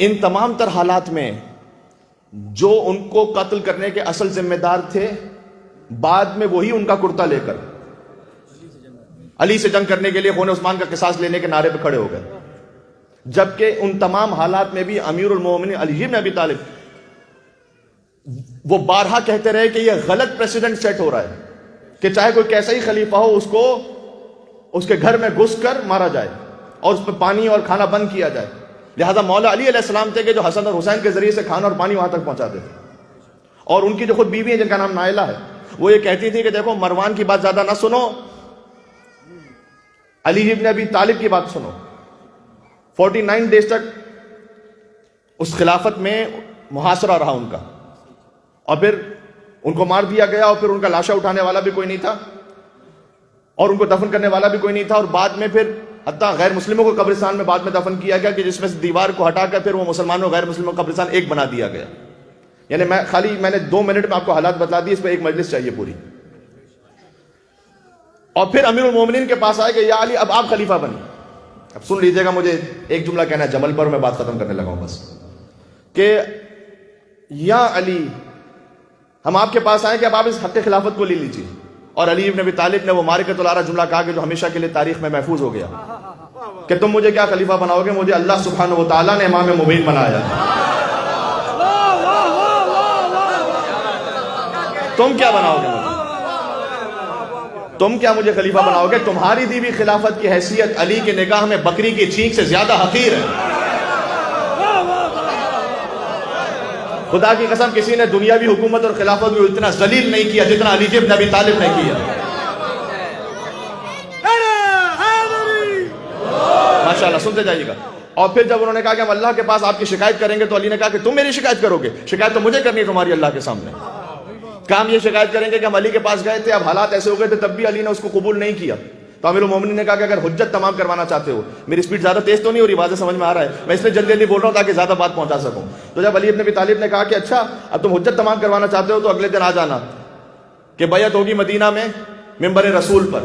ان تمام تر حالات میں جو ان کو قتل کرنے کے اصل ذمہ دار تھے، بعد میں وہی ان کا کرتا لے کر علی سے جنگ کرنے کے لیے خون عثمان کا قصاص لینے کے نعرے پہ کھڑے ہو گئے، جبکہ ان تمام حالات میں بھی امیر المومنین علی بن ابی طالب وہ بارہا کہتے رہے کہ یہ غلط پریسیڈنٹ سیٹ ہو رہا ہے کہ چاہے کوئی کیسا ہی خلیفہ ہو، اس کو اس کے گھر میں گھس کر مارا جائے اور اس پہ پانی اور کھانا بند کیا جائے۔ لہذا مولا علی علیہ السلام تھے کہ جو حسن اور حسین کے ذریعے سے کھانا اور پانی وہاں تک پہنچاتے تھے، اور ان کی جو خود بیوی ہے جن کا نام نائلہ ہے، وہ یہ کہتی تھی کہ دیکھو مروان کی بات زیادہ نہ سنو، علی ابن ابی طالب کی بات سنو۔ 49 ڈیز تک اس خلافت میں محاصرہ رہا ان کا، اور پھر ان کو مار دیا گیا، اور پھر ان کا لاشا اٹھانے والا بھی کوئی نہیں تھا اور ان کو دفن کرنے والا بھی کوئی نہیں تھا، اور بعد میں پھر حتیٰ غیر مسلموں کو قبرستان میں بعد میں دفن کیا گیا کہ جس میں سے دیوار کو ہٹا کر پھر وہ مسلمانوں غیر مسلموں کا قبرستان ایک بنا دیا گیا۔ یعنی میں نے 2 منٹ میں آپ کو حالات بتلا دی، اس پہ ایک مجلس چاہیے پوری۔ اور پھر امیر المومنین کے پاس آئے کہ یا علی اب آپ خلیفہ بنی۔ اب سن لیجئے گا، مجھے ایک جملہ کہنا ہے جمل پر، میں بات ختم کرنے لگا ہوں بس، کہ یا علی ہم آپ کے پاس آئے کہ اب آپ اس حق خلافت کو لے لیجیے۔ اور علی ابن ابی طالب نے وہ مارکۃ العرا جملہ کہا کہ جو ہمیشہ کے لیے تاریخ میں محفوظ ہو گیا کہ تم مجھے کیا خلیفہ بناؤ گے، مجھے اللہ سبحانہ و تعالیٰ نے امام مبین بنایا، تم کیا بناؤ گے مجھے، تم کیا مجھے خلیفہ بناؤ گے؟ تمہاری دی ہوئی خلافت کی حیثیت علی کے نگاہ میں بکری کی چینک سے زیادہ حقیر ہے۔ خدا کی قسم کسی نے دنیاوی حکومت اور خلافت کو اتنا ذلیل نہیں کیا جتنا علی ابن ابی طالب نے کیا۔ ماشاءاللہ، سنتے جائیے گا۔ اور پھر جب انہوں نے کہا کہ ہم اللہ کے پاس آپ کی شکایت کریں گے، تو علی نے کہا کہ تم میری شکایت کرو گے؟ شکایت تو مجھے کرنی ہے تمہاری اللہ کے سامنے۔ کہا ہم یہ شکایت کریں گے کہ ہم علی کے پاس گئے تھے، اب حالات ایسے ہو گئے تھے، تب بھی علی نے اس کو قبول نہیں کیا۔ تو امیر المومنین نے کہا کہ اگر حجت تمام کروانا چاہتے ہو، میری سپیڈ زیادہ تیز تو نہیں ہو رہی، واضح سمجھ میں آ رہا ہے، میں اس لیے جلدی جلدی بول رہا ہوں تاکہ زیادہ بات پہنچا سکوں۔ تو جب علی ابن ابی طالب نے کہا کہ اچھا اب تم حجت تمام کروانا چاہتے ہو تو اگلے دن آ جانا کہ بیعت ہوگی مدینہ میں ممبر رسول پر،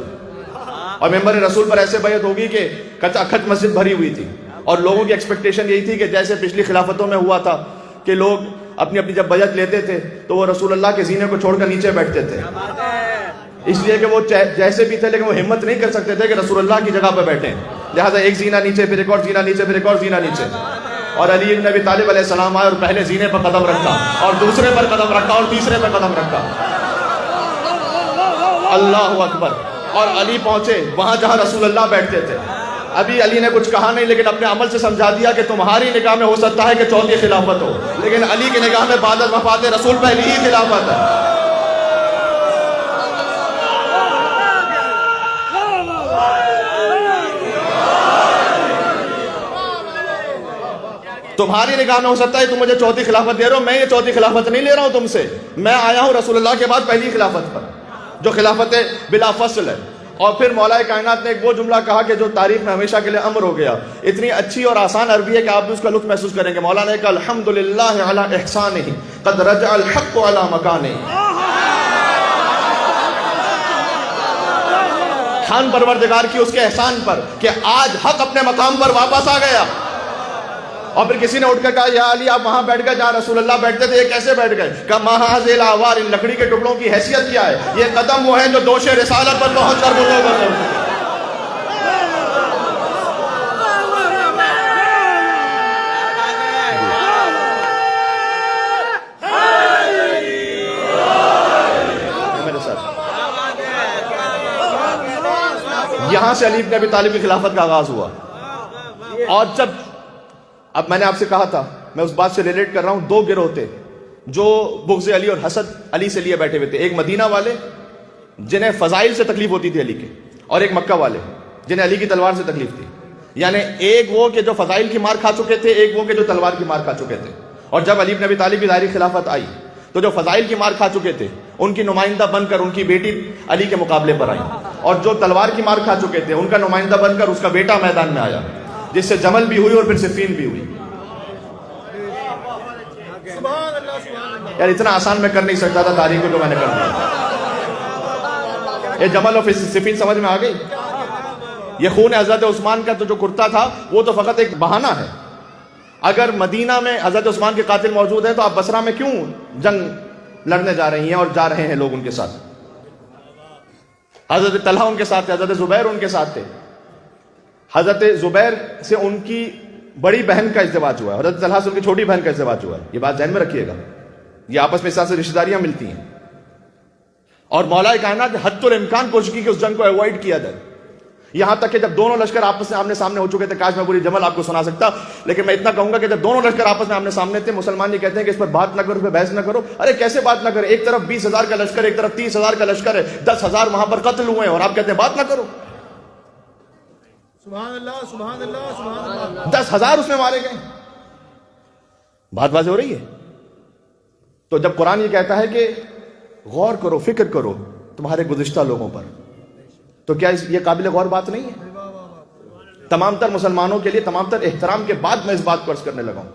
اور ممبر رسول پر ایسے بیعت ہوگی کہ کچا کھچ مسجد بھری ہوئی تھی، اور لوگوں کی ایکسپیکٹیشن یہی تھی کہ جیسے پچھلی خلافتوں میں ہوا تھا کہ لوگ اپنی اپنی جب بیعت لیتے تھے تو وہ رسول اللہ کے زینے کو چھوڑ کر نیچے بیٹھتے تھے، اس لیے کہ وہ جیسے بھی تھے لیکن وہ ہمت نہیں کر سکتے تھے کہ رسول اللہ کی جگہ پہ بیٹھیں، لہٰذا ایک زینہ نیچے، پھر ایک اور زینہ نیچے، پھر ایک اور زینہ نیچے۔ اور علی بن ابی طالب علیہ السلام آئے اور پہلے زینے پر قدم رکھا، اور دوسرے پر قدم رکھا، اور تیسرے پر قدم رکھا۔ اللہ اکبر۔ اور علی پہنچے وہاں جہاں رسول اللہ بیٹھتے تھے۔ ابھی علی نے کچھ کہا نہیں، لیکن اپنے عمل سے سمجھا دیا کہ تمہاری نگاہ میں ہو سکتا ہے کہ چوتھی خلافت ہو، لیکن علی کی نگاہ میں بعد از وفات رسول پہلی ہی خلافت ہے۔ تمہاری نگاہ میں ہو سکتا ہے تم مجھے چوتھی خلافت دے رہے ہو، میں یہ چوتھی خلافت نہیں لے رہا ہوں تم سے، میں آیا ہوں رسول اللہ کے بعد پہلی خلافت پر جو خلافت بلا فصل ہے۔ اور پھر مولا کائنات نے ایک وہ جملہ کہا کہ جو تاریخ میں ہمیشہ کے لیے امر ہو گیا، اتنی اچھی اور آسان عربی ہے کہ آپ بھی اس کا لطف محسوس کریں گے۔ مولا نے کہا الحمدللہ علی احسانہ قد رجع الحق علی مکانہ، حمد پروردگار کی اس کے احسان پر کہ آج حق اپنے مقام پر واپس آ گیا۔ اور پھر کسی نے اٹھ کر کہا یا علی آپ وہاں بیٹھ گئے جہاں رسول اللہ بیٹھتے تھے، یہ کیسے بیٹھ گئے؟ کہا مہاذ الاوار، ان لکڑی کے ٹکڑوں کی حیثیت کیا ہے؟ یہ قدم وہ ہیں جو دوش رسالت پر پہنچ کر بزرگ ہوتے ہیں۔ یہاں سے علی بن ابی طالب کی خلافت کا آغاز ہوا۔ اور جب اب میں نے آپ سے کہا تھا، میں اس بات سے ریلیٹ کر رہا ہوں، 2 گروہ تھے جو بغض علی اور حسد علی سے لیے بیٹھے ہوئے تھے، ایک مدینہ والے جنہیں فضائل سے تکلیف ہوتی تھی علی کے، اور ایک مکہ والے جنہیں علی کی تلوار سے تکلیف تھی۔ یعنی ایک وہ کہ جو فضائل کی مار کھا چکے تھے، ایک وہ کہ جو تلوار کی مار کھا چکے تھے۔ اور جب علی بن ابی طالب کی ظاہری خلافت آئی تو جو فضائل کی مار کھا چکے تھے ان کی نمائندہ بن کر ان کی بیٹی علی کے مقابلے پر آئی، اور جو تلوار کی مار کھا چکے تھے ان کا نمائندہ بن کر اس کا بیٹا میدان میں آیا، جس سے جمل بھی ہوئی اور پھر صفین بھی ہوئی۔ یار اتنا آسان میں کر نہیں سکتا تھا تاریخ کو جو میں نے کر دیا۔ یہ جمل اور صفین سمجھ میں آ گئی؟ یہ خون حضرت عثمان کا تو جو کرتا تھا وہ تو فقط ایک بہانہ ہے۔ اگر مدینہ میں حضرت عثمان کے قاتل موجود ہیں تو آپ بصرہ میں کیوں جنگ لڑنے جا رہی ہیں اور جا رہے ہیں لوگ ان کے ساتھ؟ حضرت طلحہ ان کے ساتھ تھے، حضرت زبیر ان کے ساتھ تھے. حضرت زبیر سے ان کی بڑی بہن کا ازدواج ہوا ہے، حضرت طلحہ سے ان کی چھوٹی بہن کا ازدواج ہوا ہے. یہ بات ذہن میں رکھیے گا، یہ آپس میں اس طرح سے رشتہ داریاں ملتی ہیں. اور مولا کائنات نے حد الامکان کوشش کی کہ اس جنگ کو اوائڈ کیا جائے. یہاں تک کہ جب دونوں لشکر آپس میں آمنے سامنے ہو چکے تھے، کاش میں پوری جمل آپ کو سنا سکتا، لیکن میں اتنا کہوں گا کہ جب دونوں لشکر آپس میں آمنے سامنے تھے، مسلمان یہ کہتے ہیں کہ اس پر بات نہ کرو، اس پر بحث نہ کرو. ارے کیسے بات نہ کرے؟ ایک طرف 20,000 کا لشکر، ایک طرف 30,000 کا لشکر ہے، 10,000 وہاں پر قتل ہوئے ہیں اور آپ کہتے ہیں بات نہ کرو.
سبحان اللہ سبحان اللہ سبحان اللہ.
10,000 اس میں مارے گئے. بات واضح ہو رہی ہے. تو جب قرآن یہ کہتا ہے کہ غور کرو، فکر کرو تمہارے گزشتہ لوگوں پر، تو کیا یہ قابل غور بات نہیں ہے؟ تمام تر مسلمانوں کے لیے تمام تر احترام کے بعد میں اس بات کو عرض کرنے لگا ہوں.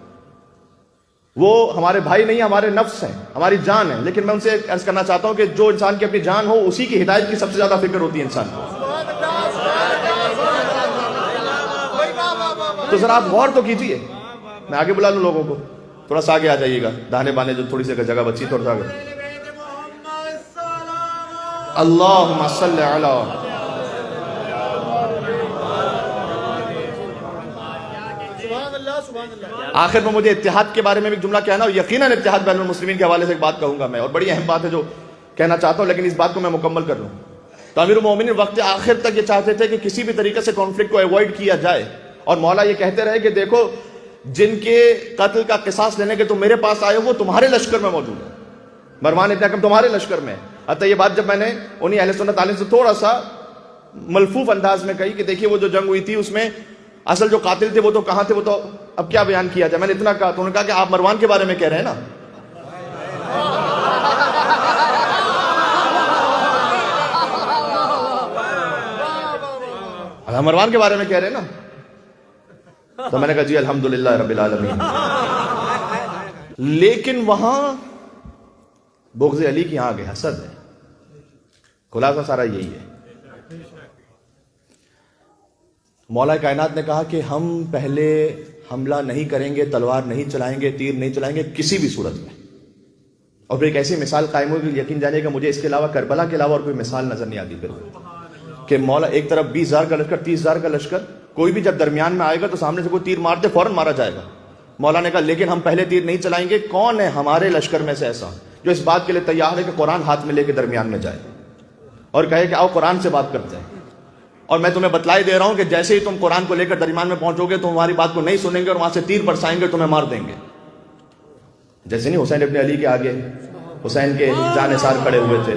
وہ ہمارے بھائی نہیں، ہمارے نفس ہیں، ہماری جان ہے. لیکن میں ان سے عرض کرنا چاہتا ہوں کہ جو انسان کی اپنی جان ہو، اسی کی ہدایت کی سب سے زیادہ فکر ہوتی ہے انسان کو. تو ذرا آپ غور تو کیجئے. میں آگے بلا لوں لوگوں کو، تھوڑا سا آگے آ جائیے گا، داہنے بانے جو تھوڑی سی جگہ بچی تھوڑا سا آگے. اللہم صلی علی. آخر میں مجھے اتحاد کے بارے میں بھی جملہ کہنا، اور یقیناً اتحاد بین المسلمین کے حوالے سے ایک بات کہوں گا میں، اور بڑی اہم بات ہے جو کہنا چاہتا ہوں، لیکن اس بات کو میں مکمل کر لوں. تو امیر المومنین وقت آخر تک یہ چاہتے تھے کہ کسی بھی طریقے سے کانفلکٹ کو ایوائڈ کیا جائے، اور مولا یہ کہتے رہے کہ دیکھو جن کے قتل کا قصاص لینے کے تم میرے پاس آئے ہو وہ تمہارے لشکر میں موجود ہے، مروان ابن حکم تمہارے لشکر میں. حتیٰ یہ بات جب میں نے انہی اہل سنت عالم سے تھوڑا سا ملفوف انداز میں کہی کہ دیکھیے وہ جو جنگ ہوئی تھی اس میں اصل جو قاتل تھے وہ تو کہاں تھے، وہ تو اب کیا بیان کیا جائے. میں نے اتنا کہا تو انہوں نے کہا کہ آپ مروان کے بارے میں کہہ رہے ہیں نا. مروان کے بارے میں کہہ رہے ہیں نا. تو میں نے کہا جی الحمدللہ رب العالمین. لیکن وہاں بغض علی کی یہاں آگے حسد ہے. خلاصہ سارا یہی ہے. مولا کائنات نے کہا کہ ہم پہلے حملہ نہیں کریں گے، تلوار نہیں چلائیں گے، تیر نہیں چلائیں گے کسی بھی صورت میں. اور پھر ایک ایسی مثال قائم ہوگی، یقین جانیے کہ مجھے اس کے علاوہ کربلا کے علاوہ اور کوئی مثال نظر نہیں آتی. پھر کہ مولا ایک طرف 20,000 کا لشکر، 30,000 کا لشکر، کوئی بھی جب درمیان میں آئے گا تو سامنے سے کوئی تیر مارتے فوراً مارا جائے گا. مولا نے کہا لیکن ہم پہلے تیر نہیں چلائیں گے. کون ہے ہمارے لشکر میں سے ایسا جو اس بات کے لیے تیار ہے کہ قرآن ہاتھ میں لے کے درمیان میں جائے اور کہے کہ آؤ قرآن سے بات کرتے ہیں؟ اور میں تمہیں بتلائی دے رہا ہوں کہ جیسے ہی تم قرآن کو لے کر درمیان میں پہنچو گے تو ہماری بات کو نہیں سنیں گے اور وہاں سے تیر برسائیں گے، تمہیں مار دیں گے. جیسے نہیں حسین ابن علی کے آگے حسین کے جانثار کھڑے ہوئے تھے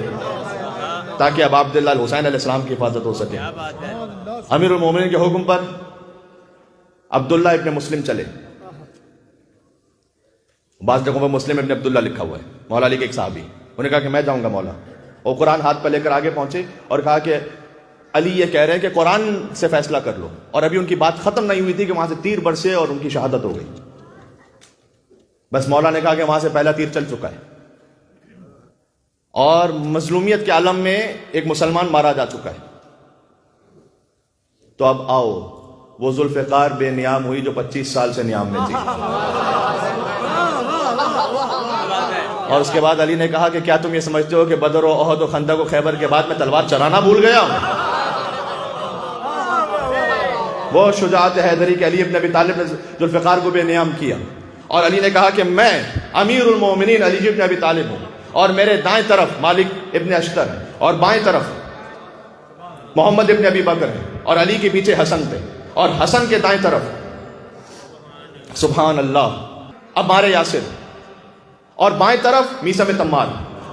تاکہ اب عبداللہ الحسین علیہ السلام کی حفاظت ہو سکے. امیر المومنین کے حکم پر عبداللہ ابن مسلم چلے. بعض جگہوں پر مسلم ابن عبداللہ لکھا ہوا ہے، مولا علی کے ایک صحابی. انہوں نے کہا کہ میں جاؤں گا مولا. اور قرآن ہاتھ پر لے کر آگے پہنچے اور کہا کہ علی یہ کہہ رہے ہیں کہ قرآن سے فیصلہ کر لو. اور ابھی ان کی بات ختم نہیں ہوئی تھی کہ وہاں سے تیر برسے اور ان کی شہادت ہو گئی. بس مولا نے کہا کہ وہاں سے پہلا تیر چل چکا ہے اور مظلومیت کے عالم میں ایک مسلمان مارا جا چکا ہے. تو اب آؤ وہ ذوالفقار بے نیام ہوئی جو 25 سال سے نیام میں تھی. اور اس کے بعد علی نے کہا کہ کیا تم یہ سمجھتے ہو کہ بدر و احد و خندق و خیبر کے بعد میں تلوار چلانا بھول گیا ہوں؟ وہ شجاعت حیدری کہ علی ابن ابی طالب نے ذوالفقار کو بے نیام کیا. اور علی نے کہا کہ میں امیر المومنین علی ابن ابی طالب ہوں اور میرے دائیں طرف مالک ابن اشتر ہے اور بائیں طرف محمد ابن ابی بکر ہے اور علی کے پیچھے حسن تھے اور حسن کے دائیں طرف سبحان اللہ عمار یاسر اور بائیں طرف میثم تمار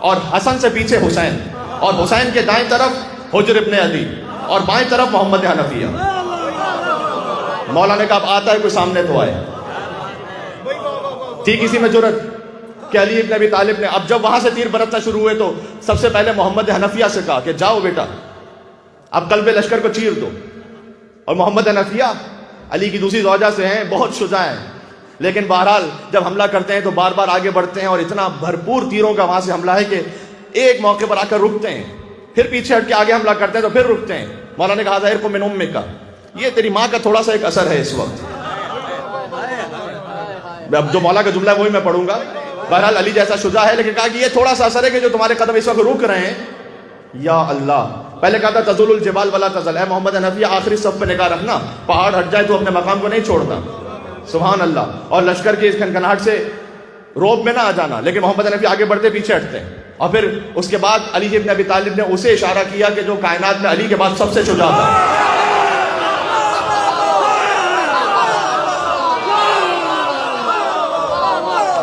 اور حسن سے پیچھے حسین اور حسین کے دائیں طرف حجر ابن علی اور بائیں طرف محمد حنفیہ. مولا نے کہا اب آتا ہے کوئی سامنے تو آئے. تھی کسی میں جرت کہ علی ابن ابی طالب نے اب جب وہاں سے تیر برسنا شروع ہوئے تو سب سے پہلے محمد حنفیہ سے کہا کہ جاؤ بیٹا اب قلب لشکر کو چیر دو. اور محمد حنفیہ علی کی دوسری زوجہ سے ہیں، بہت شجاع ہیں، لیکن بہرحال جب حملہ کرتے ہیں تو بار بار آگے بڑھتے ہیں اور اتنا بھرپور تیروں کا وہاں سے حملہ ہے کہ ایک موقع پر آ کر رکتے ہیں، پھر پیچھے ہٹ کے آگے حملہ کرتے ہیں تو پھر رکتے ہیں. مولا نے کہا ظاہر کو من امک کا، یہ تیری ماں کا تھوڑا سا ایک اثر ہے اس وقت. اب جو مولا کا جملہ ہے وہی میں پڑھوں گا. بہرحال علی جیسا شجاع ہے, لیکن کہا کہ یہ تھوڑا سا اثر ہے کہ جو تمہارے قدم اس وقت رک رہے ہیں. یا اللہ, پہلے کہا تھا تزول الجبال ولا تزل, اے محمد حنفیہ آخری صف پہ نگاہ رکھنا, پہاڑ ہٹ جائے تو اپنے مقام کو نہیں چھوڑتا. سبحان اللہ. اور لشکر کی اس کھنکھناہٹ سے روب میں نہ آ جانا, لیکن محمد حنفی آگے بڑھتے پیچھے ہٹتے ہیں. اور پھر اس کے بعد علی ابن ابی طالب نے اسے اشارہ کیا کہ جو کائنات میں علی کے بعد سب سے شجاع تھا.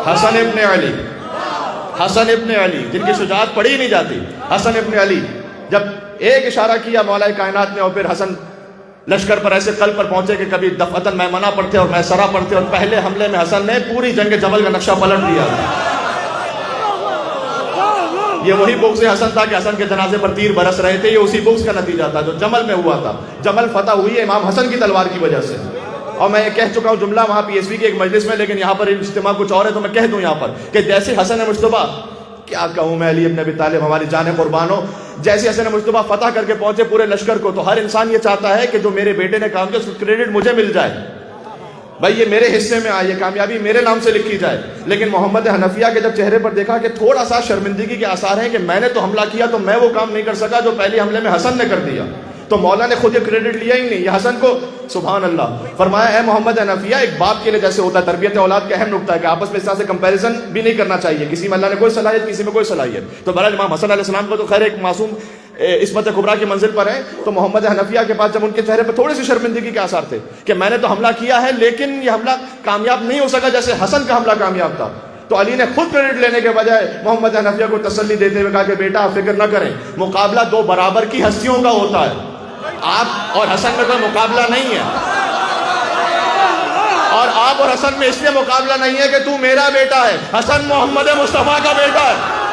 حسن ابن علی, حسن ابن علی جن کی شجاعت پڑھی ہی نہیں جاتی. حسن ابن علی جب ایک اشارہ کیا مولا کائنات نے, اور پھر حسن لشکر پر ایسے قلب پر پہنچے کہ کبھی دفعتاً میمنہ پڑھتے اور میسرہ پڑھتے, اور پہلے حملے میں حسن نے پوری جنگ جمل کا نقشہ پلٹ دیا. یہ وہی بغض حسن تھا کہ حسن کے جنازے پر تیر برس رہے تھے, یہ اسی بغض کا نتیجہ تھا جو جمل میں ہوا تھا. جمل فتح ہوئی ہے امام حسن کی تلوار کی وجہ سے. اور میں یہ کہہ چکا ہوں جملہ وہاں پی ایس بی کے ایک مجلس میں, لیکن یہاں پر اجتماع کچھ اور ہے تو میں کہہ دوں یہاں پر کہ جیسے حسن مجتبیٰ, کیا کہوں میں, علی ابن ابی طالب ہماری جان قربان ہو, جیسے حسن مجتبیٰ فتح کر کے پہنچے پورے لشکر کو, تو ہر انسان یہ چاہتا ہے کہ جو میرے بیٹے نے کام کیا اس کو کریڈٹ مجھے مل جائے, بھائی یہ میرے حصے میں آئے, یہ کامیابی میرے نام سے لکھی جائے. لیکن محمد حنفیہ کے جب چہرے پر دیکھا کہ تھوڑا سا شرمندگی کے آثار ہیں کہ میں نے تو حملہ کیا تو میں وہ کام نہیں کر سکا جو پہلے حملے میں حسن نے کر دیا, تو مولا نے خود یہ کریڈٹ لیا ہی نہیں, یہ حسن کو سبحان اللہ فرمایا اے محمد حنفیہ, ایک باپ کے لیے جیسے ہوتا ہے تربیت اولاد کا اہم نقطہ ہے کہ آپس میں اس طرح سے کمپیریزن بھی نہیں کرنا چاہیے, کسی میں اللہ نے کوئی صلاحیت کسی میں کوئی صلاحیت. تو بہرحال امام حسن علیہ السلام کو تو خیر ایک معصوم عصمت کبریٰ کی منزل پر ہیں, تو محمد حنفیہ کے پاس جب ان کے چہرے پر تھوڑی سی شرمندگی کے آثار تھے کہ میں نے تو حملہ کیا ہے لیکن یہ حملہ کامیاب نہیں ہو سکا جیسے حسن کا حملہ کامیاب تھا, تو علی نے خود کریڈٹ لینے کے بجائے محمد حنفیہ کو تسلی دیتے ہوئے کہا کہ بیٹا فکر نہ کریں, مقابلہ دو برابر کی ہستیوں کا ہوتا ہے, آپ اور حسن میں کوئی مقابلہ نہیں ہے, اور آپ اور حسن میں اس لیے مقابلہ نہیں ہے کہ تو میرا بیٹا ہے, حسن محمد مصطفیٰ کا بیٹا ہے.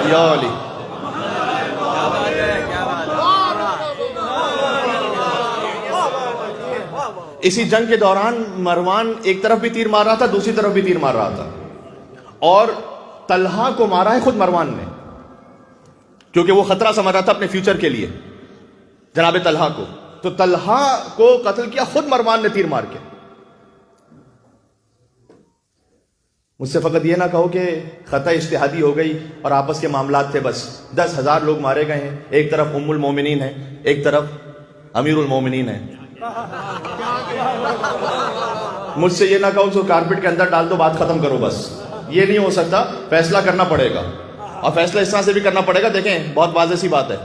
یا علی اسی جنگ کے دوران مروان ایک طرف بھی تیر مار رہا تھا, دوسری طرف بھی تیر مار رہا تھا, اور طلحہ کو مارا ہے خود مروان نے, کیونکہ وہ خطرہ سمجھ رہا تھا اپنے فیوچر کے لیے جناب طلحہ کو, تو طلحہ کو قتل کیا خود مروان نے تیر مار کے. مجھ سے فقط یہ نہ کہو کہ خطا اجتہادی ہو گئی اور آپس کے معاملات تھے, بس 10,000 لوگ مارے گئے ہیں, ایک طرف ام المومنین ہے, ایک طرف امیر المومنین ہے. مجھ سے یہ نہ کہو کہ کارپٹ کے اندر ڈال دو بات ختم کرو, بس یہ نہیں ہو سکتا, فیصلہ کرنا پڑے گا, اور فیصلہ اس طرح سے بھی کرنا پڑے گا. دیکھیں بہت واضح سی بات ہے,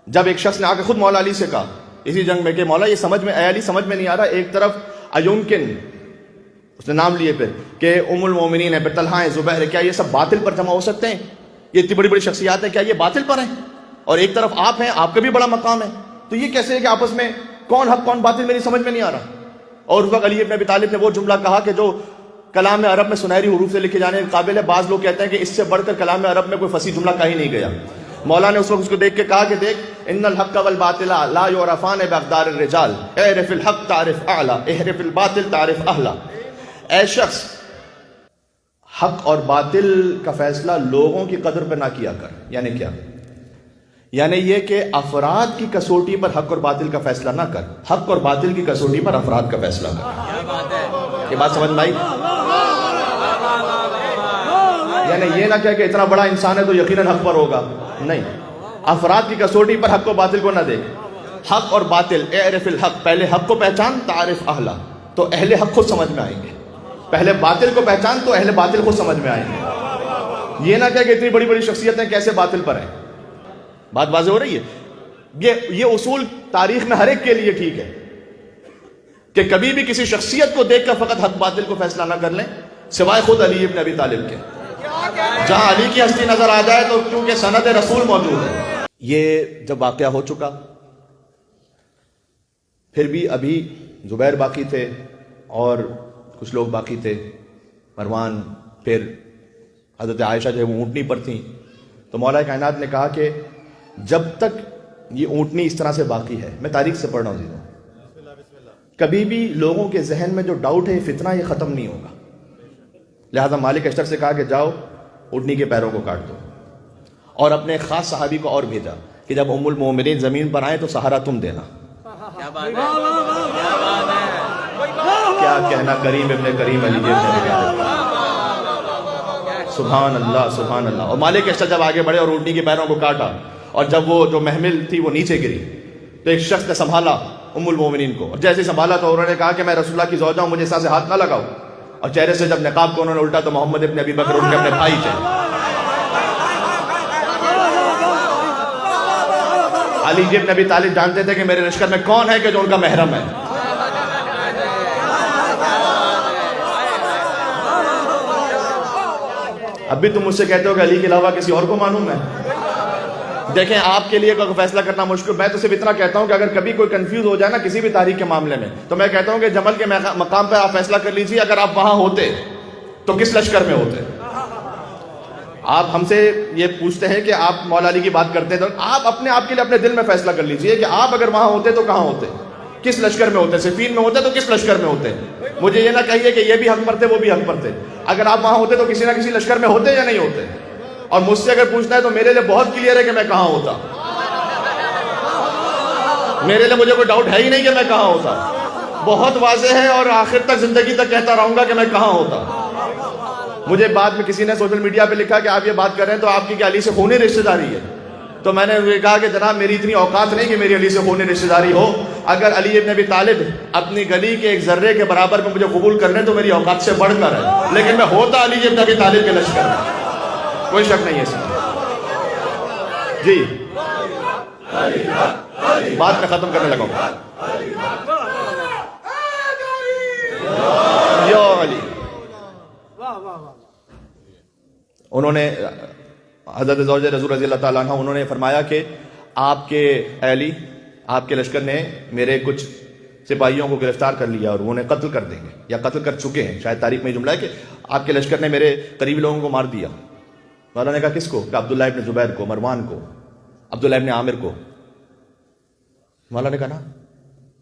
جب ایک شخص نے آ کے خود مولا علی سے کہا اسی جنگ میں کہ مولا یہ سمجھ میں, اے علی سمجھ میں نہیں آ رہا, ایک طرف ایمکن اس نے نام لیے پھر کہ ام المومنین ہے, پھر طلحہ ہے, زبیر ہے, کیا یہ سب باطل پر جمع ہو سکتے ہیں؟ یہ اتنی بڑی بڑی شخصیات ہیں, کیا یہ باطل پر ہیں؟ اور ایک طرف آپ ہیں, آپ کا بھی بڑا مقام ہے, تو یہ کیسے ہے کہ آپس میں کون حق کون باطل میری سمجھ میں نہیں آ رہا. اور اس وقت علی ابن ابی طالب نے وہ جملہ کہا کہ جو کلام عرب میں سنہری حروف سے لکھے جانے کے قابل ہے. بعض لوگ کہتے ہیں کہ اس سے بڑھ کر کلام عرب میں کوئی فصیح جملہ کہیں نہیں گیا. مولا نے اس وقت اس کو دیکھ کے کہا کہ دیکھ, ان الحق والباطل لا یعرفان باقدار الرجال, اعرف الحق تعرف اعلی, احرف الباطل تعرف اہلا. اے شخص, حق اور باطل کا فیصلہ لوگوں کی قدر پہ نہ کیا کر. یعنی کیا؟ یعنی یہ کہ افراد کی کسوٹی پر حق اور باطل کا فیصلہ نہ کر, حق اور باطل کی کسوٹی پر افراد کا فیصلہ کر. یہ بات سمجھ میں آئی؟ یعنی یہ نہ کہہ کہ اتنا بڑا انسان ہے تو یقیناً حق پر ہوگا, نہیں, افراد کی کسوٹی پر حق و باطل کو نہ دیکھ. حق اور باطل, اعرف الحق, پہلے حق کو پہچان, تعرف اہلا, تو اہل حق خود سمجھ میں آئیں گے. پہلے باطل کو پہچان تو اہل باطل خود سمجھ میں آئیں گے. یہ نہ کہہ کہ اتنی بڑی بڑی شخصیتیں کیسے باطل پر ہیں. بات واضح ہو رہی ہے؟ یہ اصول تاریخ میں ہر ایک کے لیے ٹھیک ہے کہ کبھی بھی کسی شخصیت کو دیکھ کر فقط حق باطل کو فیصلہ نہ کر لیں, سوائے خود علی ابن ابی طالب کے. جہاں علی کی ہستی نظر آ جائے تو کیونکہ سند رسول موجود ہے. یہ جب واقعہ ہو چکا, پھر بھی ابھی زبیر باقی تھے اور کچھ لوگ باقی تھے, مروان, پھر حضرت عائشہ جو ہے وہ اونٹنی پر تھیں, تو مولا کائنات نے کہا کہ جب تک یہ اونٹنی اس طرح سے باقی ہے، میں تاریخ سے پڑھ رہا ہوں جی، کبھی بھی لوگوں کے ذہن میں جو ڈاؤٹ ہے، یہ فتنہ یہ ختم نہیں ہوگا. لہذا مالک اشتر سے کہا کہ جاؤ اونٹنی کے پیروں کو کاٹ دو، اور اپنے خاص صحابی کو اور بھیجا کہ جب ام المومنین زمین پر آئیں تو سہارا تم دینا. کیا کہنا کریم ابن کریم علی ابن ابی طالب. سبحان اللہ سبحان اللہ. اور مالک اشتر جب آگے بڑھے اور اونٹنی کے پیروں کو کاٹا، اور جب وہ جو محمل تھی وہ نیچے گری، تو ایک شخص نے سنبھالا ام المومنین کو، اور جیسے سنبھالا تو انہوں نے کہا کہ میں رسول اللہ کی زوجہ ہوں، مجھے اس طرح سے ہاتھ نہ لگاؤ. اور چہرے سے جب نقاب کو انہوں نے الٹا تو محمد ابن ابی بکر ان کے اپنے بھائی تھے. علی ابن ابی طالب جانتے تھے کہ میرے لشکر میں کون ہے کہ جو ان کا محرم ہے. اب بھی تم مجھ سے کہتے ہو کہ علی کے علاوہ کسی اور کو معلوم ہے. دیکھیں آپ کے لیے کوئی فیصلہ کرنا مشکل. میں تو صرف اتنا کہتا ہوں کہ اگر کبھی کوئی کنفیوز ہو جائے نا کسی بھی تاریخ کے معاملے میں، تو میں کہتا ہوں کہ جمل کے مقام پہ آپ فیصلہ کر لیجیے، اگر آپ وہاں ہوتے تو کس لشکر میں ہوتے. آپ ہم سے یہ پوچھتے ہیں کہ آپ مولا علی کی بات کرتے ہیں، تو آپ اپنے آپ کے لیے اپنے دل میں فیصلہ کر لیجیے کہ آپ اگر وہاں ہوتے تو کہاں ہوتے، کس لشکر میں ہوتے. صفین میں ہوتے تو کس لشکر میں ہوتے. مجھے یہ نہ کہیے کہ یہ بھی حق پر تھے وہ بھی حق پر تھے. اگر آپ وہاں ہوتے تو کسی نہ کسی لشکر میں ہوتے یا نہیں ہوتے. اور مجھ سے اگر پوچھنا ہے تو میرے لیے بہت کلیئر ہے کہ میں کہاں ہوتا. میرے لیے مجھے کوئی ڈاؤٹ ہے ہی نہیں کہ میں کہاں ہوتا. بہت واضح ہے، اور آخر تک زندگی تک کہتا رہوں گا کہ میں کہاں ہوتا. مجھے بعد میں کسی نے سوشل میڈیا پہ لکھا کہ آپ یہ بات کر رہے ہیں تو آپ کی کیا علی سے خونی رشتہ داری ہے. تو میں نے کہا کہ جناب میری اتنی اوقات نہیں کہ میری علی سے خونی رشتہ داری ہو. اگر علی ابن ابی طالب اپنی گلی کے ایک ذرے کے برابر میں مجھے قبول کر رہے تو میری اوقات سے بڑھ کر ہے، لیکن میں ہوتا علی ابن ابی طالب کے لشکر میں. کوئی شک نہیں ہے اس میں. جی بات میں ختم کرنے لگا ہوں. یا علی. انہوں نے حضرت زوجہ رسول رضی اللہ تعالیٰ عنہ انہوں نے فرمایا کہ آپ کے علی آپ کے لشکر نے میرے کچھ سپاہیوں کو گرفتار کر لیا اور وہ انہیں قتل کر دیں گے یا قتل کر چکے ہیں. شاید تاریخ میں یہ جملہ ہے کہ آپ کے لشکر نے میرے قریبی لوگوں کو مار دیا. مولا نے کہا کس کو؟ کہ عبداللہ ابن زبیر کو، مروان کو، عبداللہ ابن عامر کو. مولا نے کہا نا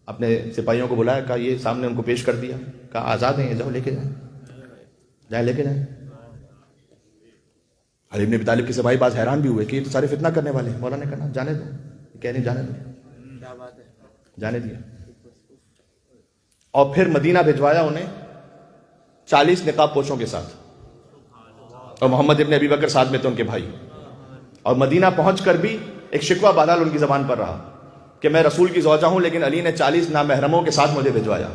اپنے سپاہیوں کو بلایا، کہا یہ سامنے ان کو پیش کر دیا، کہا آزاد ہیں، جاؤ لے کے جائیں، جائیں لے کے جائیں. علی ابن ابی طالب کے سپاہی بعض حیران بھی ہوئے کہ یہ تو سارے فتنہ کرنے والے ہیں. مولا نے کہا جانے دو، کہہ نہیں جانے دو، جانے دیا. اور پھر مدینہ بھجوایا انہیں 40 نقاب پوشوں کے ساتھ، اور محمد ابن ابی بکر ساتھ میں تھے ان کے بھائی. اور مدینہ پہنچ کر بھی ایک شکوہ بہرحال ان کی زبان پر رہا کہ میں رسول کی زوجہ ہوں، لیکن علی نے 40 نامحرموں کے ساتھ مجھے بھجوایا.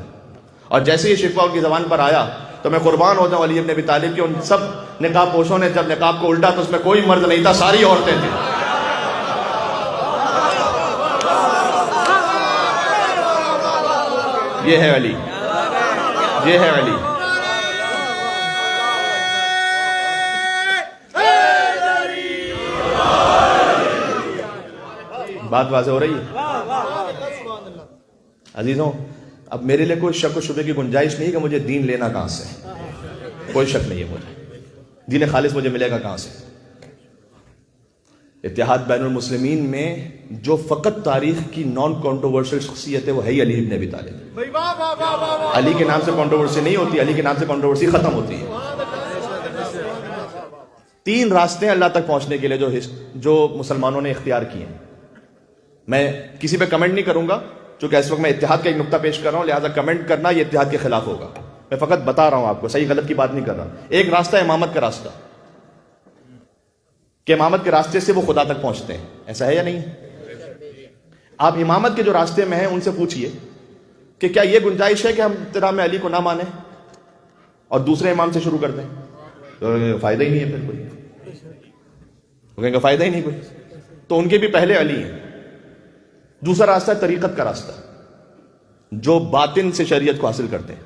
اور جیسے یہ شکوہ ان کی زبان پر آیا تو میں قربان ہو جاؤں علی ابن ابی طالب کی، ان سب نقاب پوشوں نے جب نقاب کو الٹا تو اس میں کوئی مرد نہیں تھا، ساری عورتیں تھیں. یہ ہے علی، یہ ہے علی. بات واضح ہو رہی ہے عزیزوں. اب میرے لیے کوئی شک و شبے کی گنجائش نہیں کہ مجھے دین لینا کہاں سے. کوئی شک نہیں ہے مجھے دین خالص مجھے ملے گا کہاں سے. اتحاد بین المسلمین میں جو فقط تاریخ کی نان کنٹروورشل شخصیت ہے وہ ہے علی ابن ابی طالب. علی کے نام سے کنٹروورسی نہیں ہوتی، علی کے نام سے کنٹروورسی ختم ہوتی ہے. 3 راستے ہیں اللہ تک پہنچنے کے لیے جو مسلمانوں نے اختیار کیے ہیں. میں کسی پہ کمنٹ نہیں کروں گا چونکہ اس وقت میں اتحاد کا ایک نقطہ پیش کر رہا ہوں، لہٰذا کمنٹ کرنا یہ اتحاد کے خلاف ہوگا. میں فقط بتا رہا ہوں آپ کو، صحیح غلط کی بات نہیں کر رہا. ایک راستہ ہے امامت کا راستہ، کہ امامت کے راستے سے وہ خدا تک پہنچتے ہیں. ایسا ہے یا نہیں؟ آپ امامت کے جو راستے میں ہیں ان سے پوچھئے کہ کیا یہ گنجائش ہے کہ ہم ابتداء میں علی کو نہ مانیں اور دوسرے امام سے شروع کر دیں؟ تو فائدہ ہی نہیں ہے. پھر کوئی کہیں گے فائدہ ہی نہیں کوئی. تو ان کے بھی پہلے علی ہیں. دوسرا راستہ ہے طریقت کا راستہ، جو باطن سے شریعت کو حاصل کرتے ہیں.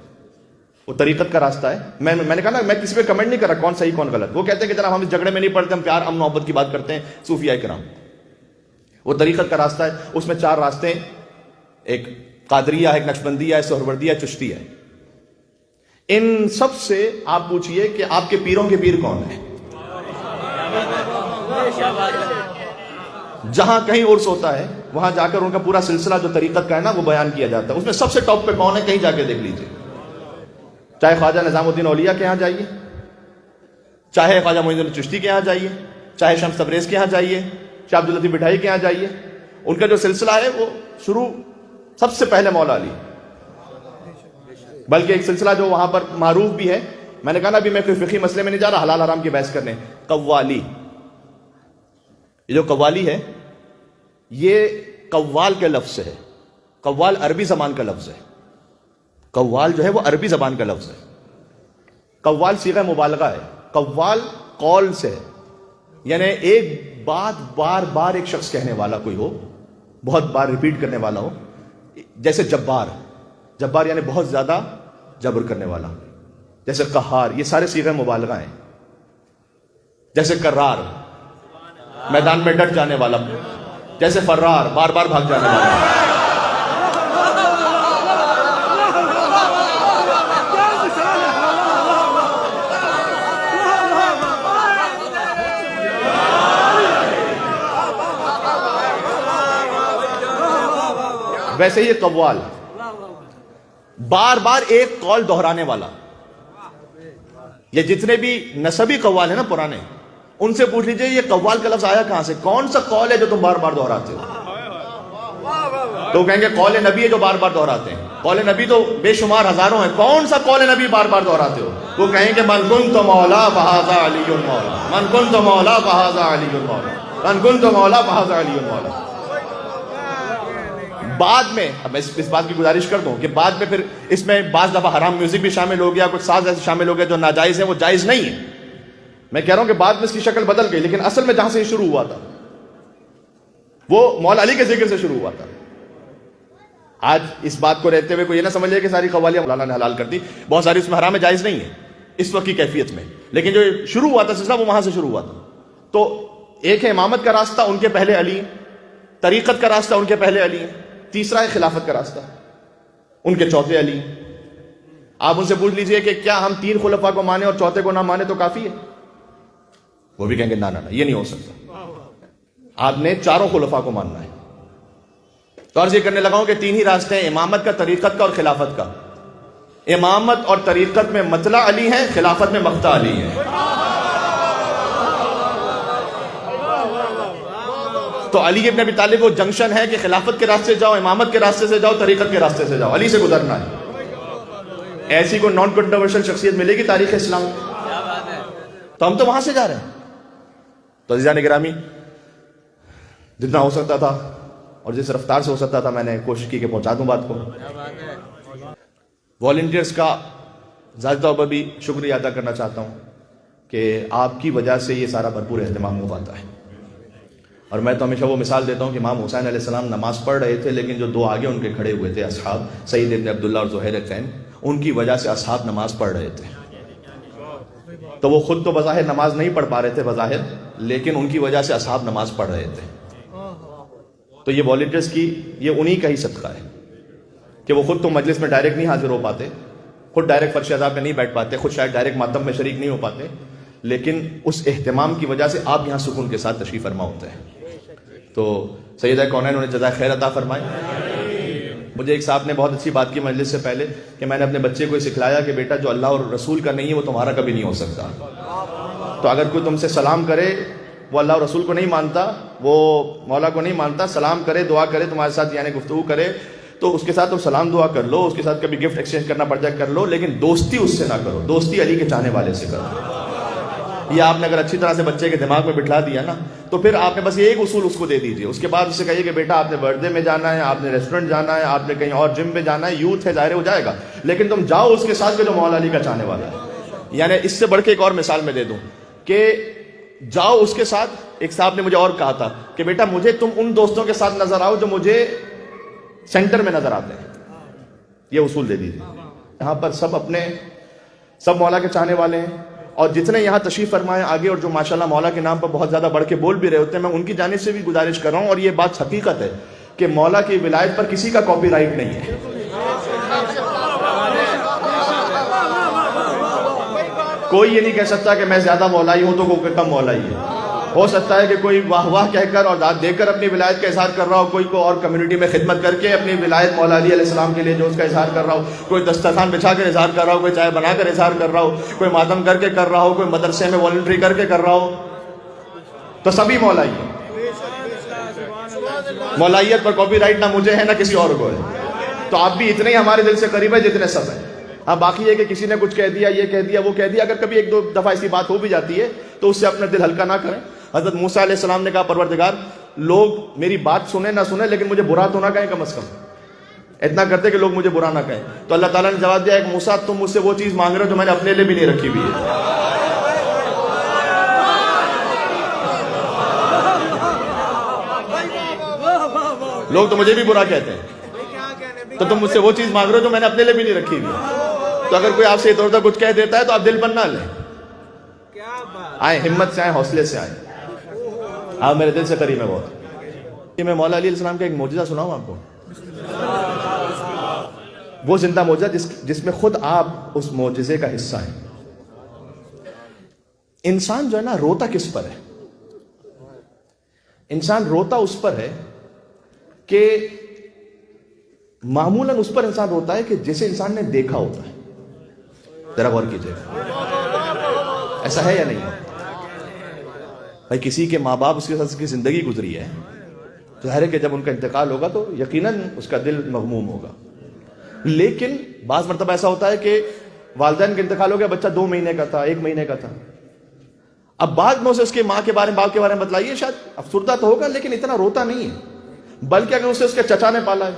وہ طریقت کا راستہ ہے. میں نے کہا نا میں کسی پہ کمنٹ نہیں کر رہا کون صحیح کون غلط. وہ کہتے ہیں کہ جناب ہم اس جھگڑے میں نہیں پڑتے، ہم پیار امن محبت کی بات کرتے ہیں صوفیاء کرام. وہ طریقت کا راستہ ہے. اس میں 4 راستے ہیں، ایک قادریہ ہے، ایک نقشبندیہ ہے، سہروردیہ ہے، چشتی ہے. ان سب سے آپ پوچھئے کہ آپ کے پیروں کے پیر کون ہیں. جہاں کہیں عرس ہوتا ہے وہاں جا کر ان کا پورا سلسلہ جو طریقت کا ہے نا وہ بیان کیا جاتا ہے. اس میں سب سے ٹاپ پہ کون ہے کہیں جا کے دیکھ لیجیے. چاہے خواجہ نظام الدین اولیاء کے یہاں جائیے, چاہے خواجہ معین الدین چشتی کے یہاں جائیے, چاہے شمس تبریز کے یہاں جائیے, چاہے عبداللطیف بٹھائی کے یہاں جائیے, ان کا جو سلسلہ ہے وہ شروع سب سے پہلے مولا علی. بلکہ ایک سلسلہ جو وہاں پر معروف بھی ہے, میں نے کہا نا ابھی میں کوئی فقہی مسئلے میں نہیں جا رہا, حلال حرام کی بحث کرنے, قوالی. یہ جو قوالی ہے یہ قوال کے لفظ سے ہے. قوال عربی زبان کا لفظ ہے. قوال جو ہے وہ عربی زبان کا لفظ ہے. قوال صیغہ مبالغہ ہے. قوال قول سے ہے, یعنی ایک بات بار بار ایک شخص کہنے والا کوئی ہو, بہت بار ریپیٹ کرنے والا ہو. جیسے جبار, جبار یعنی بہت زیادہ جبر کرنے والا. جیسے قہار, یہ سارے صیغہ مبالغہ ہیں. جیسے کرار, میدان میں ڈٹ جانے والا. جیسے فرار, بار بار بھاگ جانے والا. ویسے یہ قوال, بار بار ایک قول دہرانے والا. یہ جتنے بھی نسبی قوال ہیں نا پرانے, ان سے پوچھ لیجئے یہ قوال کا لفظ آیا کہاں سے, کون سا قول ہے جو تم بار بار دہراتے ہو. تو کہیں گے قول نبی ہے جو بار بار دہراتے ہیں. قول نبی تو بے شمار ہزاروں ہیں, کون سا قول نبی بار بار دہراتے ہو. وہ کہیں گے من کنت مولا فہذا علی مولا, من کنت مولا فہذا علی مولا, من کنت مولا فہذا علی مولا. بعد میں اب میں اس بات کی گزارش کر دوں کہ بعد میں پھر اس میں بعض دفعہ حرام میوزک بھی شامل ہو گیا, کچھ ساز ایسے شامل ہو گئے جو ناجائز ہیں, وہ جائز نہیں ہے. میں کہہ رہا ہوں کہ بعد میں اس کی شکل بدل گئی, لیکن اصل میں جہاں سے یہ شروع ہوا تھا وہ مولا علی کے ذکر سے شروع ہوا تھا. آج اس بات کو رہتے ہوئے کوئی یہ نہ سمجھ لے کہ ساری قوالیاں مولانا نے حلال کر دی, بہت ساری اس میں حرام جائز نہیں ہے اس وقت کی کیفیت میں, لیکن جو شروع ہوا تھا سلسلہ وہ وہاں سے شروع ہوا تھا. تو ایک ہے امامت کا راستہ, ان کے پہلے علی ہیں. طریقت کا راستہ ان کے پہلے علی ہیں. تیسرا ہے خلافت کا راستہ, ان کے چوتھے علی ہیں. آپ ان سے پوچھ لیجئے کہ کیا ہم 3 خلفاء کو مانیں اور چوتھے کو نہ مانیں تو کافی ہے, وہ بھی کہیں گے نہ یہ نہیں ہو سکتا, آپ نے 4 خلفاء کو ماننا ہے. تو عرض یہ کرنے لگا ہوں کہ 3 ہی راستے ہیں, امامت کا, طریقت کا اور خلافت کا. امامت اور طریقت میں مطلع علی ہے, خلافت میں مقطع علی ہے. تو علی ابن ابی طالب وہ جنکشن ہے کہ خلافت کے راستے جاؤ, امامت کے راستے سے جاؤ, طریقت کے راستے سے جاؤ, علی سے گزرنا ہے. ایسی کوئی نان کنٹروورشل شخصیت ملے گی تاریخ اسلام میں؟ تو ہم تو وہاں سے جا رہے ہیں. تو عزیزان گرامی, جتنا ہو سکتا تھا اور جس رفتار سے ہو سکتا تھا میں نے کوشش کی کہ پہنچا دوں بات کو. والنٹیئرز کا ذاتی طور پر بھی شکریہ ادا کرنا چاہتا ہوں کہ آپ کی وجہ سے یہ سارا بھرپور اہتمام ہو پاتا ہے. اور میں تو ہمیشہ وہ مثال دیتا ہوں کہ امام حسین علیہ السلام نماز پڑھ رہے تھے, لیکن جو 2 آگے ان کے کھڑے ہوئے تھے اصحاب, سعید ابن عبداللہ اور زہیر قین, ان کی وجہ سے اصحاب نماز پڑھ رہے تھے. تو وہ خود تو بظاہر نماز نہیں پڑھ پا رہے تھے بظاہر, لیکن ان کی وجہ سے اصحاب نماز پڑھ رہے تھے. تو یہ والنٹیئرز کی یہ انہی کا ہی صدقہ ہے کہ وہ خود تو مجلس میں ڈائریکٹ نہیں حاضر ہو پاتے, خود ڈائریکٹ فرش عذاب میں نہیں بیٹھ پاتے, خود شاید ڈائریکٹ ماتم میں شریک نہیں ہو پاتے, لیکن اس اہتمام کی وجہ سے آپ یہاں سکون کے ساتھ تشریف فرما ہوتے ہیں. تو سیدہ کونین انہیں جزائے خیر عطا فرمائے. مجھے ایک صاحب نے بہت اچھی بات کی مجلس سے پہلے کہ میں نے اپنے بچے کو سکھلایا کہ بیٹا جو اللہ اور رسول کا نہیں ہے وہ تمہارا کبھی نہیں ہو سکتا. تو اگر کوئی تم سے سلام کرے, وہ اللہ اور رسول کو نہیں مانتا, وہ مولا کو نہیں مانتا, سلام کرے, دعا کرے, تمہارے ساتھ یعنی گفتگو کرے, تو اس کے ساتھ تم سلام دعا کر لو, اس کے ساتھ کبھی گفٹ ایکسچینج کرنا پڑ جائے کر لو, لیکن دوستی اس سے نہ کرو. دوستی علی کے چاہنے والے سے کرو. یہ آپ نے اگر اچھی طرح سے بچے کے دماغ میں بٹھلا دیا نا, تو پھر آپ نے بس یہ ایک اصول اس کو دے دیجیے. اس کے بعد اسے کہیے کہ بیٹا آپ نے برتھ ڈے میں جانا ہے, آپ نے ریسٹورنٹ جانا ہے, آپ نے کہیں اور جم پہ جانا ہے, یوتھ ہے ظاہر ہو جائے گا, لیکن تم جاؤ اس کے ساتھ کہ جو مولا علی کا چاہنے والا ہے. یعنی اس سے بڑھ کے ایک اور مثال میں دے دوں کہ جاؤ اس کے ساتھ. ایک صاحب نے مجھے اور کہا تھا کہ بیٹا مجھے تم ان دوستوں کے ساتھ نظر آؤ جو مجھے سینٹر میں نظر آتے ہیں. یہ اصول دے دیجیے. یہاں پر سب مولا کے چاہنے والے ہیں, اور جتنے یہاں تشریف فرمائے آگے اور جو ماشاءاللہ مولا کے نام پر بہت زیادہ بڑھ کے بول بھی رہے ہوتے ہیں, میں ان کی جانب سے بھی گزارش کر رہا ہوں, اور یہ بات حقیقت ہے کہ مولا کی ولایت پر کسی کا کاپی رائٹ نہیں ہے. کوئی یہ نہیں کہہ سکتا کہ میں زیادہ مولائی ہوں تو کوئی کم مولائی ہے. ہو سکتا ہے کہ کوئی واہ واہ کہہ کر اور داد دے کر اپنی ولایت کا اظہار کر رہا ہو، کوئی کو اور کمیونٹی میں خدمت کر کے اپنی ولایت مولا علی علیہ السلام کے لیے جو اس کا اظہار کر رہا ہو، کوئی دسترخوان بچھا کر اظہار کر رہا ہو، کوئی چائے بنا کر اظہار کر رہا ہو، کوئی ماتم کر کے کر رہا ہو، کوئی مدرسے میں والنٹری کر کے کر رہا ہو، تو سبھی مولائی ہیں۔ مولائیت پر کاپی رائٹ نہ مجھے ہے نہ کسی اور کو ہے، تو آپ بھی اتنے ہی ہمارے دل سے قریب ہے جتنے سب ہیں۔ ہاں باقی ہے کہ کسی نے کچھ کہہ دیا، یہ کہہ دیا، وہ کہہ دیا، اگر کبھی ایک دو دفعہ ایسی بات ہو بھی جاتی ہے تو اس سے اپنا دل ہلکا نہ کریں۔ حضرت موسیٰ علیہ السلام نے کہا پروردگار لوگ میری بات سنیں نہ سنیں لیکن مجھے برا تو نہ کہیں، کم از کم اتنا کرتے کہ لوگ مجھے برا نہ کہیں۔ تو اللہ تعالیٰ نے جواب دیا کہ موسیٰ تم مجھ سے وہ چیز مانگ رہے ہو جو میں نے اپنے لیے بھی نہیں رکھی ہوئی ہے۔ لوگ تو مجھے بھی برا کہتے ہیں، تو تم مجھ سے وہ چیز مانگ رہے ہو جو میں نے اپنے لیے بھی نہیں رکھی ہوئی۔ تو اگر کوئی آپ سے ادھر ادھر کچھ کہہ دیتا ہے تو آپ دل پر نہ لیں، آئیں ہمت سے، آئیں حوصلے سے، آئیں۔ آپ میرے دل سے قریب ہے بہت۔ کہ میں مولا علی علیہ السلام کا ایک معجزہ سناؤں آپ کو، وہ زندہ معجزہ جس میں خود آپ اس معجزے کا حصہ ہیں۔ انسان جو ہے نا روتا کس پر ہے؟ انسان روتا اس پر ہے کہ معمولاً اس پر انسان روتا ہے کہ جسے انسان نے دیکھا ہوتا ہے۔ ذرا غور کیجئے، ایسا ہے یا نہیں ہے؟ بھائی کسی کے ماں باپ اس کے ساتھ کی زندگی گزری ہے، ظاہر ہے کہ جب ان کا انتقال ہوگا تو یقیناً اس کا دل مغموم ہوگا۔ لیکن بعض مرتبہ ایسا ہوتا ہے کہ والدین کا انتقال ہو گیا، بچہ 2 مہینے کا تھا، 1 مہینے کا تھا، اب بعد میں اسے اس کی ماں کے بارے میں، باپ کے بارے میں بتلائیے، شاید افسردہ تو ہوگا لیکن اتنا روتا نہیں ہے، بلکہ اگر اسے اس کے چچا نے پالا ہے،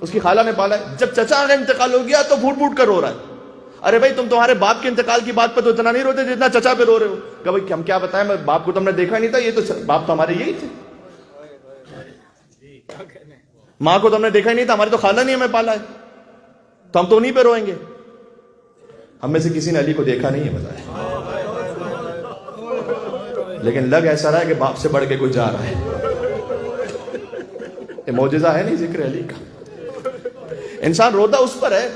اس کی خالہ نے پالا ہے، جب چچا کا انتقال ہو گیا تو پھوٹ پھوٹ کر رو رہا ہے۔ ارے بھائی تمہارے باپ کے انتقال کی بات پہ تو اتنا نہیں روتے جتنا چچا پہ رو رہے ہو۔ کہ بھائی ہم کیا بتائیں، باپ کو تو ہم نے دیکھا نہیں تھا، یہ تو باپ تو ہمارے یہی تھے، ماں کو تو ہم نے دیکھا ہی نہیں تھا، ہماری تو خالہ نہیں ہمیں پالا ہے، تو ہم تو انہیں پہ روئیں گے۔ ہم میں سے کسی نے علی کو دیکھا نہیں ہے بتایا، لیکن لگ ایسا رہا ہے کہ باپ سے بڑھ کے کوئی جا رہا ہے۔ یہ معجزہ ہے نہیں ذکر علی کا۔ انسان روتا اس پر ہے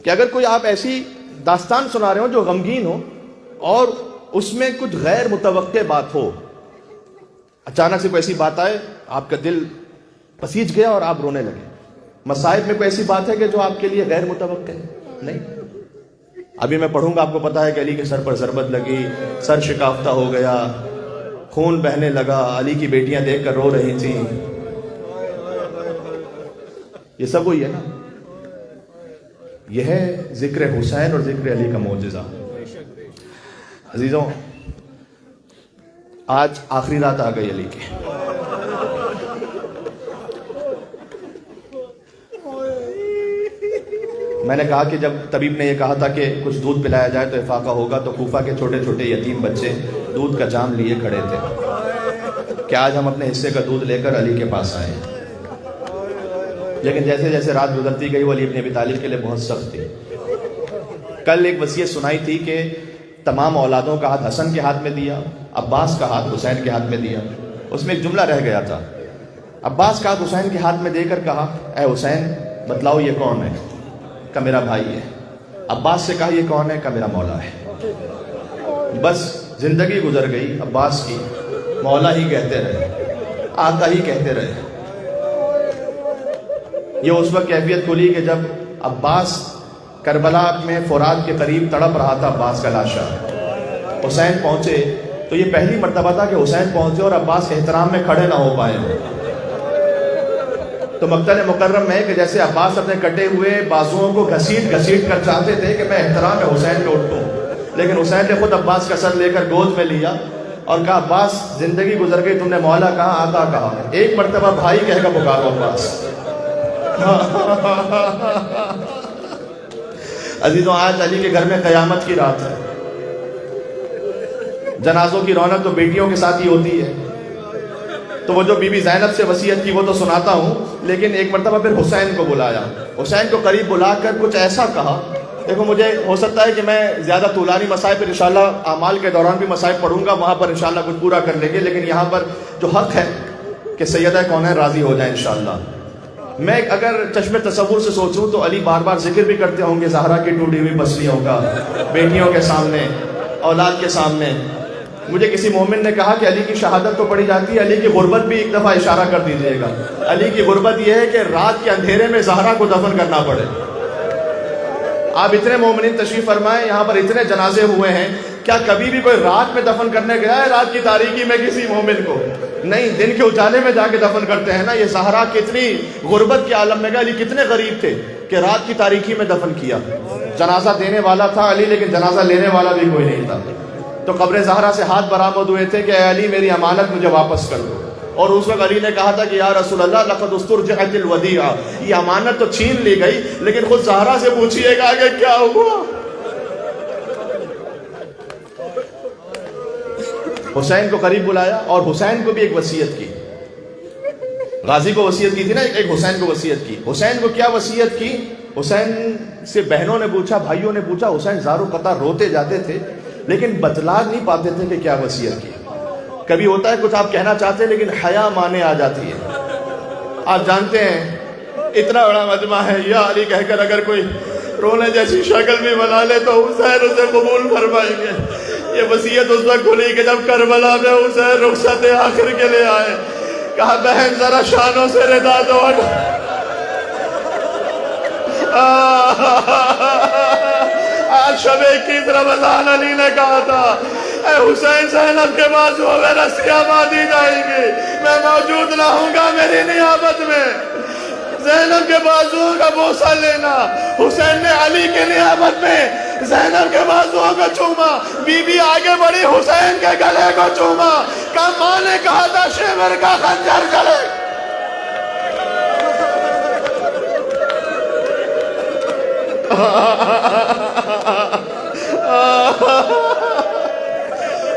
کہ اگر کوئی آپ ایسی داستان سنا رہے ہو جو غمگین ہو اور اس میں کچھ غیر متوقع بات ہو، اچانک سے کوئی ایسی بات آئے، آپ کا دل پسیج گیا اور آپ رونے لگے۔ مصائب میں کوئی ایسی بات ہے کہ جو آپ کے لیے غیر متوقع ہے؟ نہیں۔ ابھی میں پڑھوں گا، آپ کو پتا ہے کہ علی کے سر پر ضربت لگی، سر شکافتہ ہو گیا، خون بہنے لگا، علی کی بیٹیاں دیکھ کر رو رہی تھیں، یہ سب وہی ہے نا۔ یہ ہے ذکر حسین اور ذکر علی کا معجزہ۔ عزیزوں آج آخری رات آ گئی علی کی۔ میں نے کہا کہ جب طبیب نے یہ کہا تھا کہ کچھ دودھ پلایا جائے تو افاقہ ہوگا، تو کوفہ کے چھوٹے چھوٹے یتیم بچے دودھ کا جام لیے کھڑے تھے کہ آج ہم اپنے حصے کا دودھ لے کر علی کے پاس آئے۔ لیکن جیسے جیسے رات گزرتی گئی وہ علی ابن ابی طالب کے لیے بہت سخت تھی۔ کل ایک وصیت سنائی تھی کہ تمام اولادوں کا ہاتھ حسن کے ہاتھ میں دیا، عباس کا ہاتھ حسین کے ہاتھ میں دیا۔ اس میں ایک جملہ رہ گیا تھا، عباس کا ہاتھ حسین کے ہاتھ میں دے کر کہا اے حسین بتلاؤ یہ کون ہے؟ کہ میرا بھائی ہے۔ عباس سے کہا یہ کون ہے؟ کہ میرا مولا ہے۔ بس زندگی گزر گئی عباس کی، مولا ہی کہتے رہے، آقا ہی کہتے رہے۔ یہ اس وقت کیفیت کھلی کہ جب عباس کربلا میں فرات کے قریب تڑپ رہا تھا، عباس کا لاشا، حسین پہنچے تو یہ پہلی مرتبہ تھا کہ حسین پہنچے اور عباس احترام میں کھڑے نہ ہو پائے۔ تو مقتل مکرم میں کہ جیسے عباس اپنے کٹے ہوئے بازوؤں کو گھسیٹ گھسیٹ کر چاہتے تھے کہ میں احترام حسین پہ اٹھوں، لیکن حسین نے خود عباس کا سر لے کر گود میں لیا اور کہا عباس زندگی گزر گئی، تم نے مولا کہا آقا کہا، ایک مرتبہ بھائی کہہ کر پکارو عباس۔ عزیزوں آج علی کے گھر میں قیامت کی رات ہے۔ جنازوں کی رونق تو بیٹیوں کے ساتھ ہی ہوتی ہے، تو وہ جو بی بی زینب سے وصیت کی وہ تو سناتا ہوں، لیکن ایک مرتبہ پھر حسین کو بلایا، حسین کو قریب بلا کر کچھ ایسا کہا۔ دیکھو مجھے ہو سکتا ہے کہ میں زیادہ طولانی مسائل پر انشاءاللہ اعمال کے دوران بھی مسائل پڑھوں گا، وہاں پر انشاءاللہ کچھ پورا کر لیں گے، لیکن یہاں پر جو حق ہے کہ سیدہ کونین راضی ہو جائیں انشاءاللہ۔ میں اگر چشم تصور سے سوچوں تو علی بار بار ذکر بھی کرتے ہوں گے زہرا کی ٹوٹی ہوئی پسلیوں کا، بیٹیوں کے سامنے، اولاد کے سامنے، مجھے کسی مومن نے کہا کہ علی کی شہادت تو پڑھی جاتی ہے، علی کی غربت بھی ایک دفعہ اشارہ کر دیجئے گا۔ علی کی غربت یہ ہے کہ رات کے اندھیرے میں زہرا کو دفن کرنا پڑے۔ آپ اتنے مومنین تشریف فرمائیں، یہاں پر اتنے جنازے ہوئے ہیں، کیا کبھی بھی کوئی رات میں دفن کرنے گیا ہے رات کی تاریکی میں کسی مومن کو؟ نہیں، دن کے اجالے میں جا کے دفن کرتے ہیں نا۔ یہ زہرا کتنی غربت کے عالم میں گیا، علی کتنے غریب تھے کہ رات کی تاریکی میں دفن کیا۔ جنازہ دینے والا تھا علی، لیکن جنازہ لینے والا بھی کوئی نہیں تھا۔ تو قبر زہرا سے ہاتھ برآمد ہوئے تھے کہ اے علی میری امانت مجھے واپس کر دو، اور اس وقت علی نے کہا تھا کہ یا رسول اللہ لقد استرجعت الودیعہ، یہ امانت تو چھین لی گئی، لیکن خود زہرا سے پوچھئے گا کہ کیا ہوا۔ حسین کو قریب بلایا اور حسین کو بھی ایک وصیت کی۔ غازی کو وصیت کی تھی نا، ایک حسین کو وصیت کی۔ حسین کو کیا وصیت کی؟ حسین سے بہنوں نے پوچھا، بھائیوں نے پوچھا، حسین زارو قطار روتے جاتے تھے لیکن بتلا نہیں پاتے تھے کہ کیا وصیت کی۔ کبھی ہوتا ہے کچھ آپ کہنا چاہتے ہیں لیکن حیا مانے آ جاتی ہے۔ آپ جانتے ہیں اتنا بڑا مجمع ہے، یا علی کہہ کر اگر کوئی رونے جیسی شکل بھی بنا لے تو حسین اسے قبول فرمائیں گے۔ یہ وصیت اس وقت کھلی کہ جب کربلا میں حسین رخصت آخر کے لیے آئے، کہا بہن ذرا شانوں سے ردا دو۔ آج شب 21 رمضان علی نے کہا تھا اے حسین زینب کے بازو میں رسیاں باندھی جائیں گی، میں موجود نہ ہوں گا میری نیابت میں، زینب کے بازو کا بوسہ لینا۔ حسین نے علی کے نیابت میں زینب کے بازو کو چوما، بی بی آگے بڑھی حسین کے گلے کو چوما، کہا ماں نے کہا تھا شیور کا خنجر چلے۔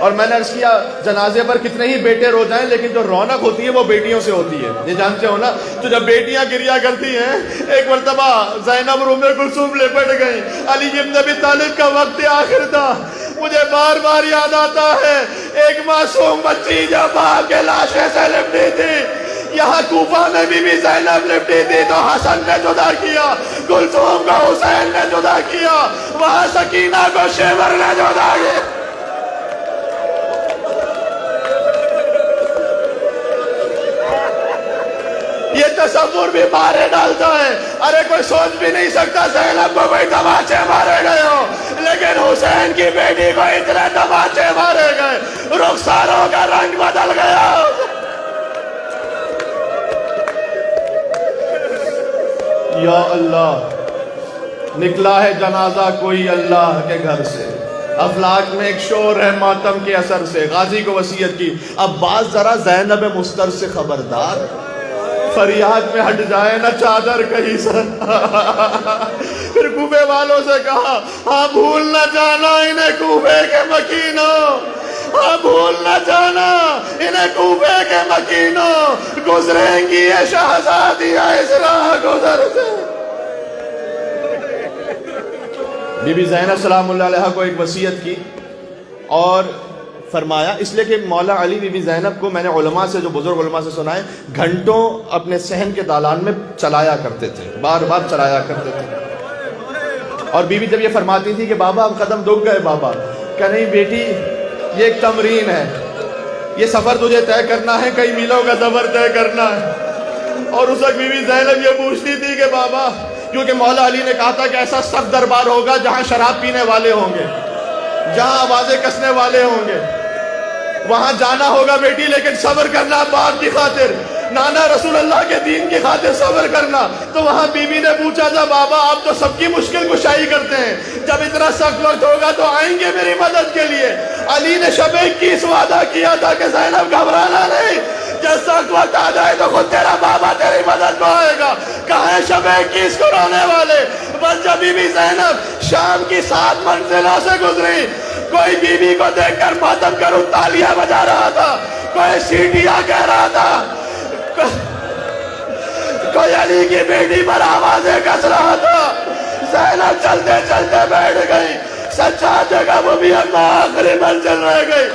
اور میں نے عرض کیا جنازے پر کتنے ہی بیٹے رو جائیں لیکن جو رونق ہوتی ہے وہ بیٹیوں سے ہوتی ہے، یہ جانتے ہو نا۔ تو جب بیٹیاں گریا کرتی ہیں، ایک مرتبہ زینب ام کلثوم لپٹ گئی، علی بن ابی طالب کا وقت آخر تھا، مجھے بار بار یاد آتا ہے ایک معصوم بچی جو باپ کے لاشے سے لپٹی تھی۔ یہاں کوفہ میں بھی زینب لپٹی تھی تو حسن نے جدا کیا، کلثوم کو حسین نے جدا کیا، وہاں سکینہ کو شیور نے جدا کیا۔ یہ تصور بھی مارے ڈالتا ہے۔ ارے کوئی سوچ بھی نہیں سکتا زینب کو کوئی تماچے مارے گئے ہو، لیکن حسین کی بیٹی کو اتنے تماچے مارے گئے، رخساروں کا رنگ بدل گیا۔ یا اللہ، نکلا ہے جنازہ کوئی اللہ کے گھر سے، افلاک میں ایک شور ہے ماتم کے اثر سے۔ غازی کو وصیت کی، اب باز ذرا زینب مستر سے خبردار، فریاد میں ہٹ جائے نہ چادر کہیں سر۔ پھر کوفے والوں سے کہا ہاں بھول نہ جانا انہیں کوفے کے مکینوں، ہاں بھول نہ جانا انہیں کوفے کے مکینوں، گزریں گی یہ شہزادیاں اس راہ گزر سے۔ بی بی زینب سلام اللہ علیہ کو ایک وصیت کی اور فرمایا، اس لیے کہ مولا علی بی بی زینب کو میں نے علماء سے، جو بزرگ علماء سے سنا ہے، گھنٹوں اپنے صحن کے دالان میں چلایا کرتے تھے، بار بار چلایا کرتے تھے۔ اور بی بی جب یہ فرماتی تھی کہ بابا اب قدم دکھ گئے بابا، کہ نہیں بیٹی یہ ایک تمرین ہے، یہ سفر تجھے طے کرنا ہے، کئی میلوں کا سفر طے کرنا ہے۔ اور اس وقت بی بی زینب یہ پوچھتی تھی کہ بابا، کیونکہ مولا علی نے کہا تھا کہ ایسا سخت دربار ہوگا جہاں شراب پینے والے ہوں گے، جہاں آوازیں کسنے والے ہوں گے، وہاں جانا ہوگا بیٹی، لیکن صبر کرنا باپ کی خاطر، نانا رسول اللہ کے دین کی خاطر صبر کرنا۔ تو وہاں بی بی نے پوچھا تھا بابا آپ تو سب کی مشکل کشائی کرتے ہیں، جب اتنا سخت وقت ہوگا تو آئیں گے میری مدد کے لیے؟ علی نے شب 21 وعدہ کیا تھا کہ زینب گھبرانا نہیں، جب سخت وقت آ جائے تو خود تیرا بابا تیری مدد کو آئے گا۔ کہاں ہے شب 21 کو رونے والے؟ بس جب بی بی زینب شام کی 7 منزلوں سے گزری، کوئی بی بی کو دیکھ کر ماتم کروں تالیاں بجا رہا تھا، کوئی سیٹیاں کہہ رہا تھا، کوئی علی کی بیٹی پر آوازیں کس رہا تھا۔ زینب چلتے چلتے بیٹھ گئی، سجادے کا وہ بھی اپنا آخری منزل رہ گئی۔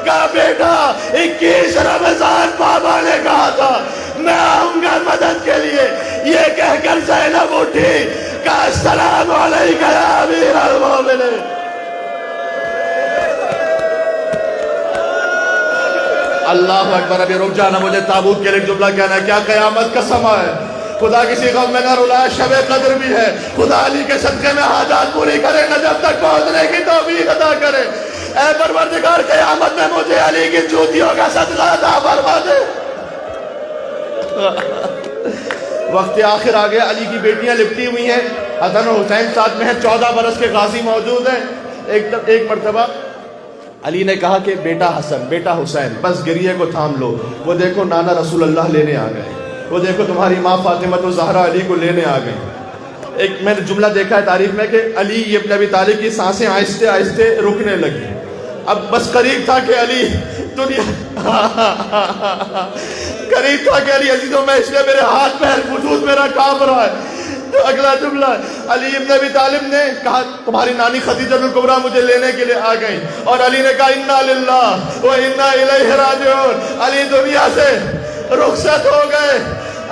کہا بیٹا 21 رمضان بابا نے کہا تھا میں آؤں گا مدد کے لیے، یہ کہہ کر زینب اٹھی، کہا السلام علیکہ یا امیر المومنین۔ اللہ اکبر. ابھی رک جانا, مجھے تابوت کے لیے جملہ کہنا ہے. کیا قیامت کا سما ہے, خدا کسی غم میں نہ رلایا, شب قدر بھی ہے. خدا علی کے صدقے میں حاجات پوری کرے, نجف تک پہنچنے کی توفیق عطا کرے. اے پروردگار, قیامت میں مجھے علی کی جوتیوں کا صدقہ عطا فرما دے. وقت آخر آ گیا. علی کی بیٹیاں لپٹی ہوئی ہیں, حسن اور حسین ساتھ میں ہیں, 14 برس کے غازی موجود ہیں. ایک مرتبہ علی نے کہا کہ بیٹا حسن, بیٹا حسین, بس گریے کو تھام لو. وہ دیکھو نانا رسول اللہ لینے آ گئے, وہ دیکھو تمہاری ماں فاطمہ تو زہرا علی کو لینے آ گئی. ایک میں نے جملہ دیکھا ہے تاریخ میں کہ علی ابن ابی طالب کی سانسیں آہستہ آہستہ رکنے لگی. اب بس قریب تھا کہ علی دنیا قریب تھا کہ علی عزیزوں میں اس لیے میرے ہاتھ پیر وجود میرا کانپ رہا ہے. تو اگلا جملہ, علی ابن ابی طالب نے کہا تمہاری نانی خدیجہ الکبریٰ مجھے لینے کے لیے آ گئی, اور علی نے کہا انا للہ و انا الیہ راجعون. علی دنیا سے رخصت ہو گئے.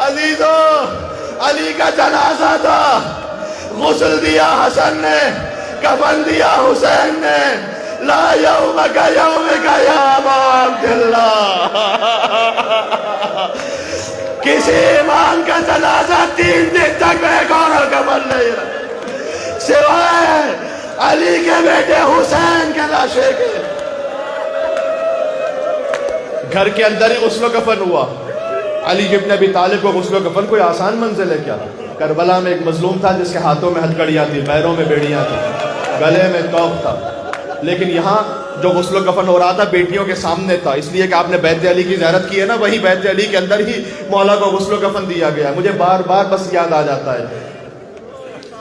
عزیزوں, علی کا جنازہ تھا, غسل دیا حسن نے, کفن دیا حسین نے. لا یوم کا یوم کا یا ابا عبداللہ. کسی امام کا جنازہ 3 دن تک بے غور و کفن نہیں رہا سوائے علی کے بیٹے حسین کے لاشے کے. گھر کے اندر ہی غسل و کفن ہوا. علی ابن ابی طالب کو غسل و کفن کوئی آسان منزل ہے کیا؟ کربلا میں ایک مظلوم تھا جس کے ہاتھوں میں ہتھکڑیاں تھی, پیروں میں بیڑیاں تھیں, گلے میں توق تھا, لیکن یہاں جو غسل و کفن ہو رہا تھا بیٹیوں کے سامنے تھا, اس لیے کہ آپ نے بیت علی کی زیارت کی ہے نا, وہی بیت علی کے اندر ہی مولا کو غسل و کفن دیا گیا. مجھے بار بار بس یاد آ جاتا ہے,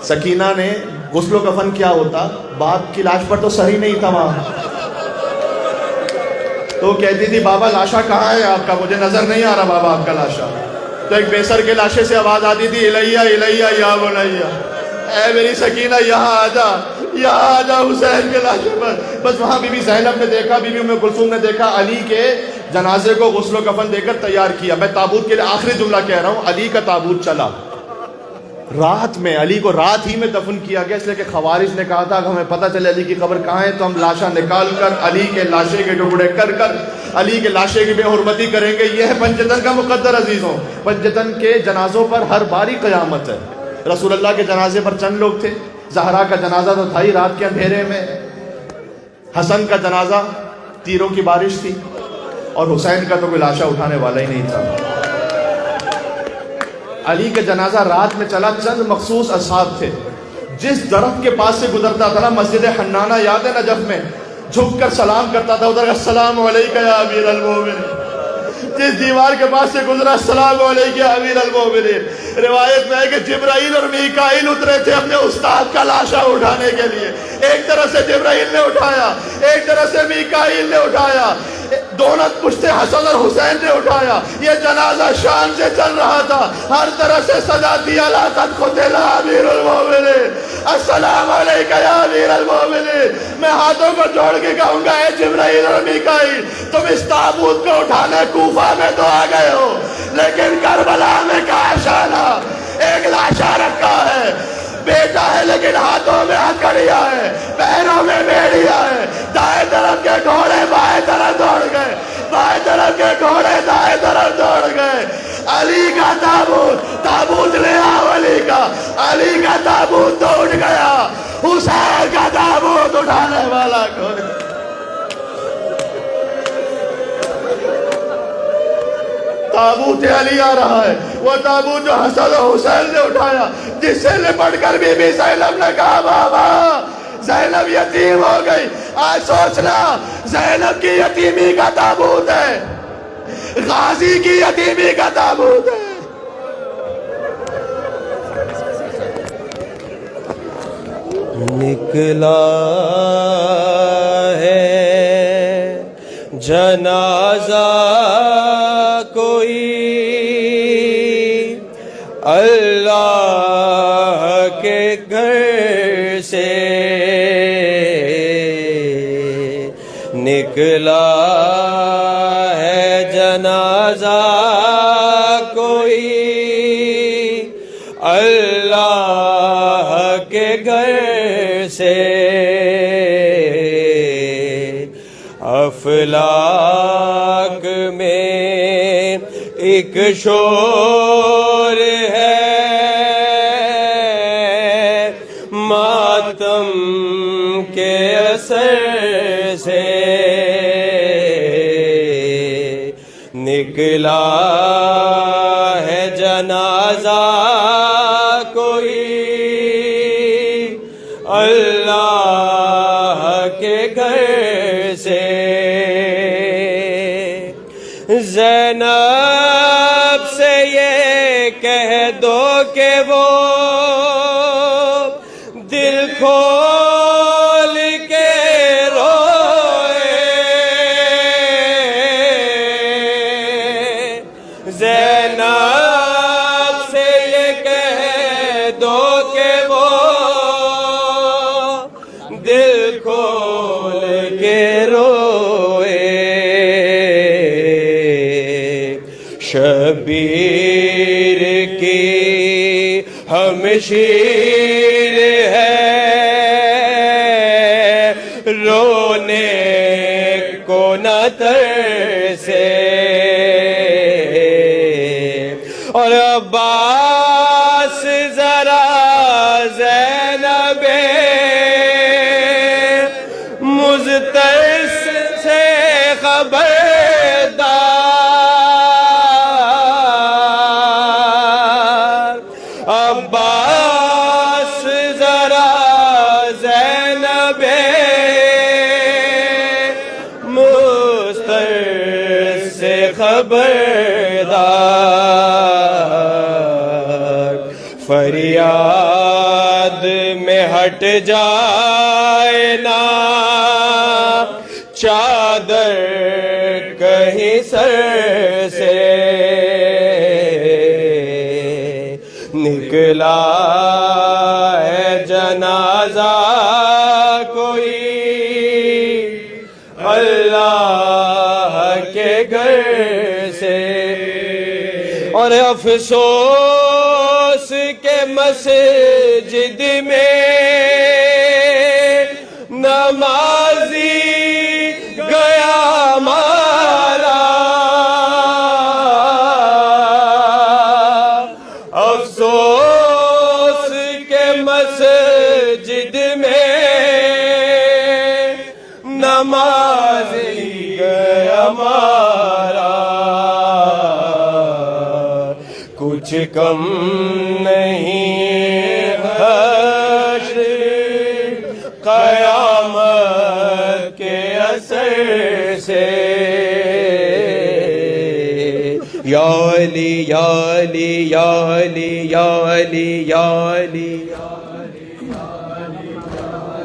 سکینہ نے غسل و کفن کیا ہوتا, باپ کی لاش پر تو سر ہی نہیں تھا وہاں, تو کہتی تھی بابا لاشا کہاں ہے آپ کا, مجھے نظر نہیں آ رہا بابا آپ کا لاشا. تو ایک بیسر کے لاشے سے آواز آتی تھی الیہ الیہ یا بنیہ, اے میری سکینہ یہاں آ جا, یہاں آ جا حسین کے لاشے پر. بس وہاں بی بی زینب نے دیکھا, بی بی ام کلثوم نے دیکھا, علی کے جنازے کو غسل و کفن دے کر تیار کیا. میں تابوت کے لیے آخری جملہ کہہ رہا ہوں, علی کا تابوت چلا رات میں, علی کو رات ہی میں دفن کیا گیا, اس لیے کہ خوارج نے کہا تھا کہ ہمیں پتہ چلے علی کی قبر کہاں ہے تو ہم لاشا نکال کر علی کے لاشے کے ٹکڑے کر کر علی کے لاشے کی بے حرمتی کریں گے. یہ ہے پنجتن کا مقدر. عزیزوں, پنجتن کے جنازوں پر ہر باری قیامت ہے. رسول اللہ کے جنازے پر چند لوگ تھے, زہرا کا جنازہ تو تھا ہی رات کے اندھیرے میں, حسن کا جنازہ تیروں کی بارش تھی, اور حسین کا تو کوئی لاشا اٹھانے والا ہی نہیں تھا. علی کا جنازہ رات میں چلا, چند مخصوص اصحاب تھے. جس درخت کے پاس سے گزرتا تھا نا, مسجد حنانہ یاد ہے نجف میں, جھک کر سلام کرتا تھا ادھر, السلام علیکم یا امیر المومنین. جس دیوار کے پاس سے گزرا, السلام علیکم یا امیر المومنین. روایت میں ہے کہ جبرائیل اور میکائیل اترے تھے اپنے استاد کا لاشا اٹھانے کے لیے. ایک طرف سے جبرائیل نے اٹھایا, ایک طرف سے میکائیل نے اٹھایا, دونوں پشتے حسن اور حسین نے اٹھایا. یہ جنازہ شان سے چل رہا تھا, ہر طرف سے سزا دیا, لا قد قتل امیر المومنین, السلام علیکم یا امیر المومنین. میں ہاتھوں کو جوڑ کے کہوں گا, اے جبرائیل اور میکائیل, تم اس تابوت کو اٹھانے کوفہ میں تو آ گئے ہو, لیکن کربلا میں کاش آنا. ایک لاشا رکھا ہے, بیٹا ہے لیکن ہاتھوں میں ہتھکڑیاں ہے, پیروں میں بیڑیاں ہے. دائیں طرف کے گھوڑے بائیں طرف دوڑ گئے, بائیں طرف کے گھوڑے دائیں طرف دوڑ گئے. علی کا تابوت, تابوت لے آؤ علی کا. علی کا تابوت تو اٹھ گیا, حسین کا تابوت اٹھانے والا کون ہے؟ تابوت علی آ رہا ہے, وہ تابوت جو حسن و حسین نے اٹھایا, جس سے لپٹ کر بی بی زینب نے کہا بابا زینب یتیم ہو گئی. آج سوچنا, زینب کی یتیمی کا تابوت ہے, غازی کی یتیمی کا تابوت ہے.
نکلا ہے جنازہ کوئی اللہ کے گھر سے, نکلا ہے جنازہ کوئی اللہ کے گھر سے. افلاک ایک شور ہے ماتم کے اثر سے نکلا ہے جنازہ کوئی اللہ کے گھر سے زینب سے یہ کہہ دو کہ وہ دل کھول کے روئے زینب سے یہ کہہ دو کہ وہ دل کھول کے روئے شبیر کی ہمشیر ہے رونے کو نہ ترسے اور عباس ذرا زینب مضطرس سے خبردار عباس ذرا زینب مضطرس سے خبردار فریاد میں ہٹ جائے نا چادر کہیں سر سے نکلا ہے جنازہ کوئی اللہ کے گھر سے اور افسوس کے مسجد میں نمازی گیا مارا افسوس کے مسجد میں نمازی گیا مارا کچھ کم نہیں حشر قیامت کے اثر سے یا علی یا علی یا علی یا علی یا علی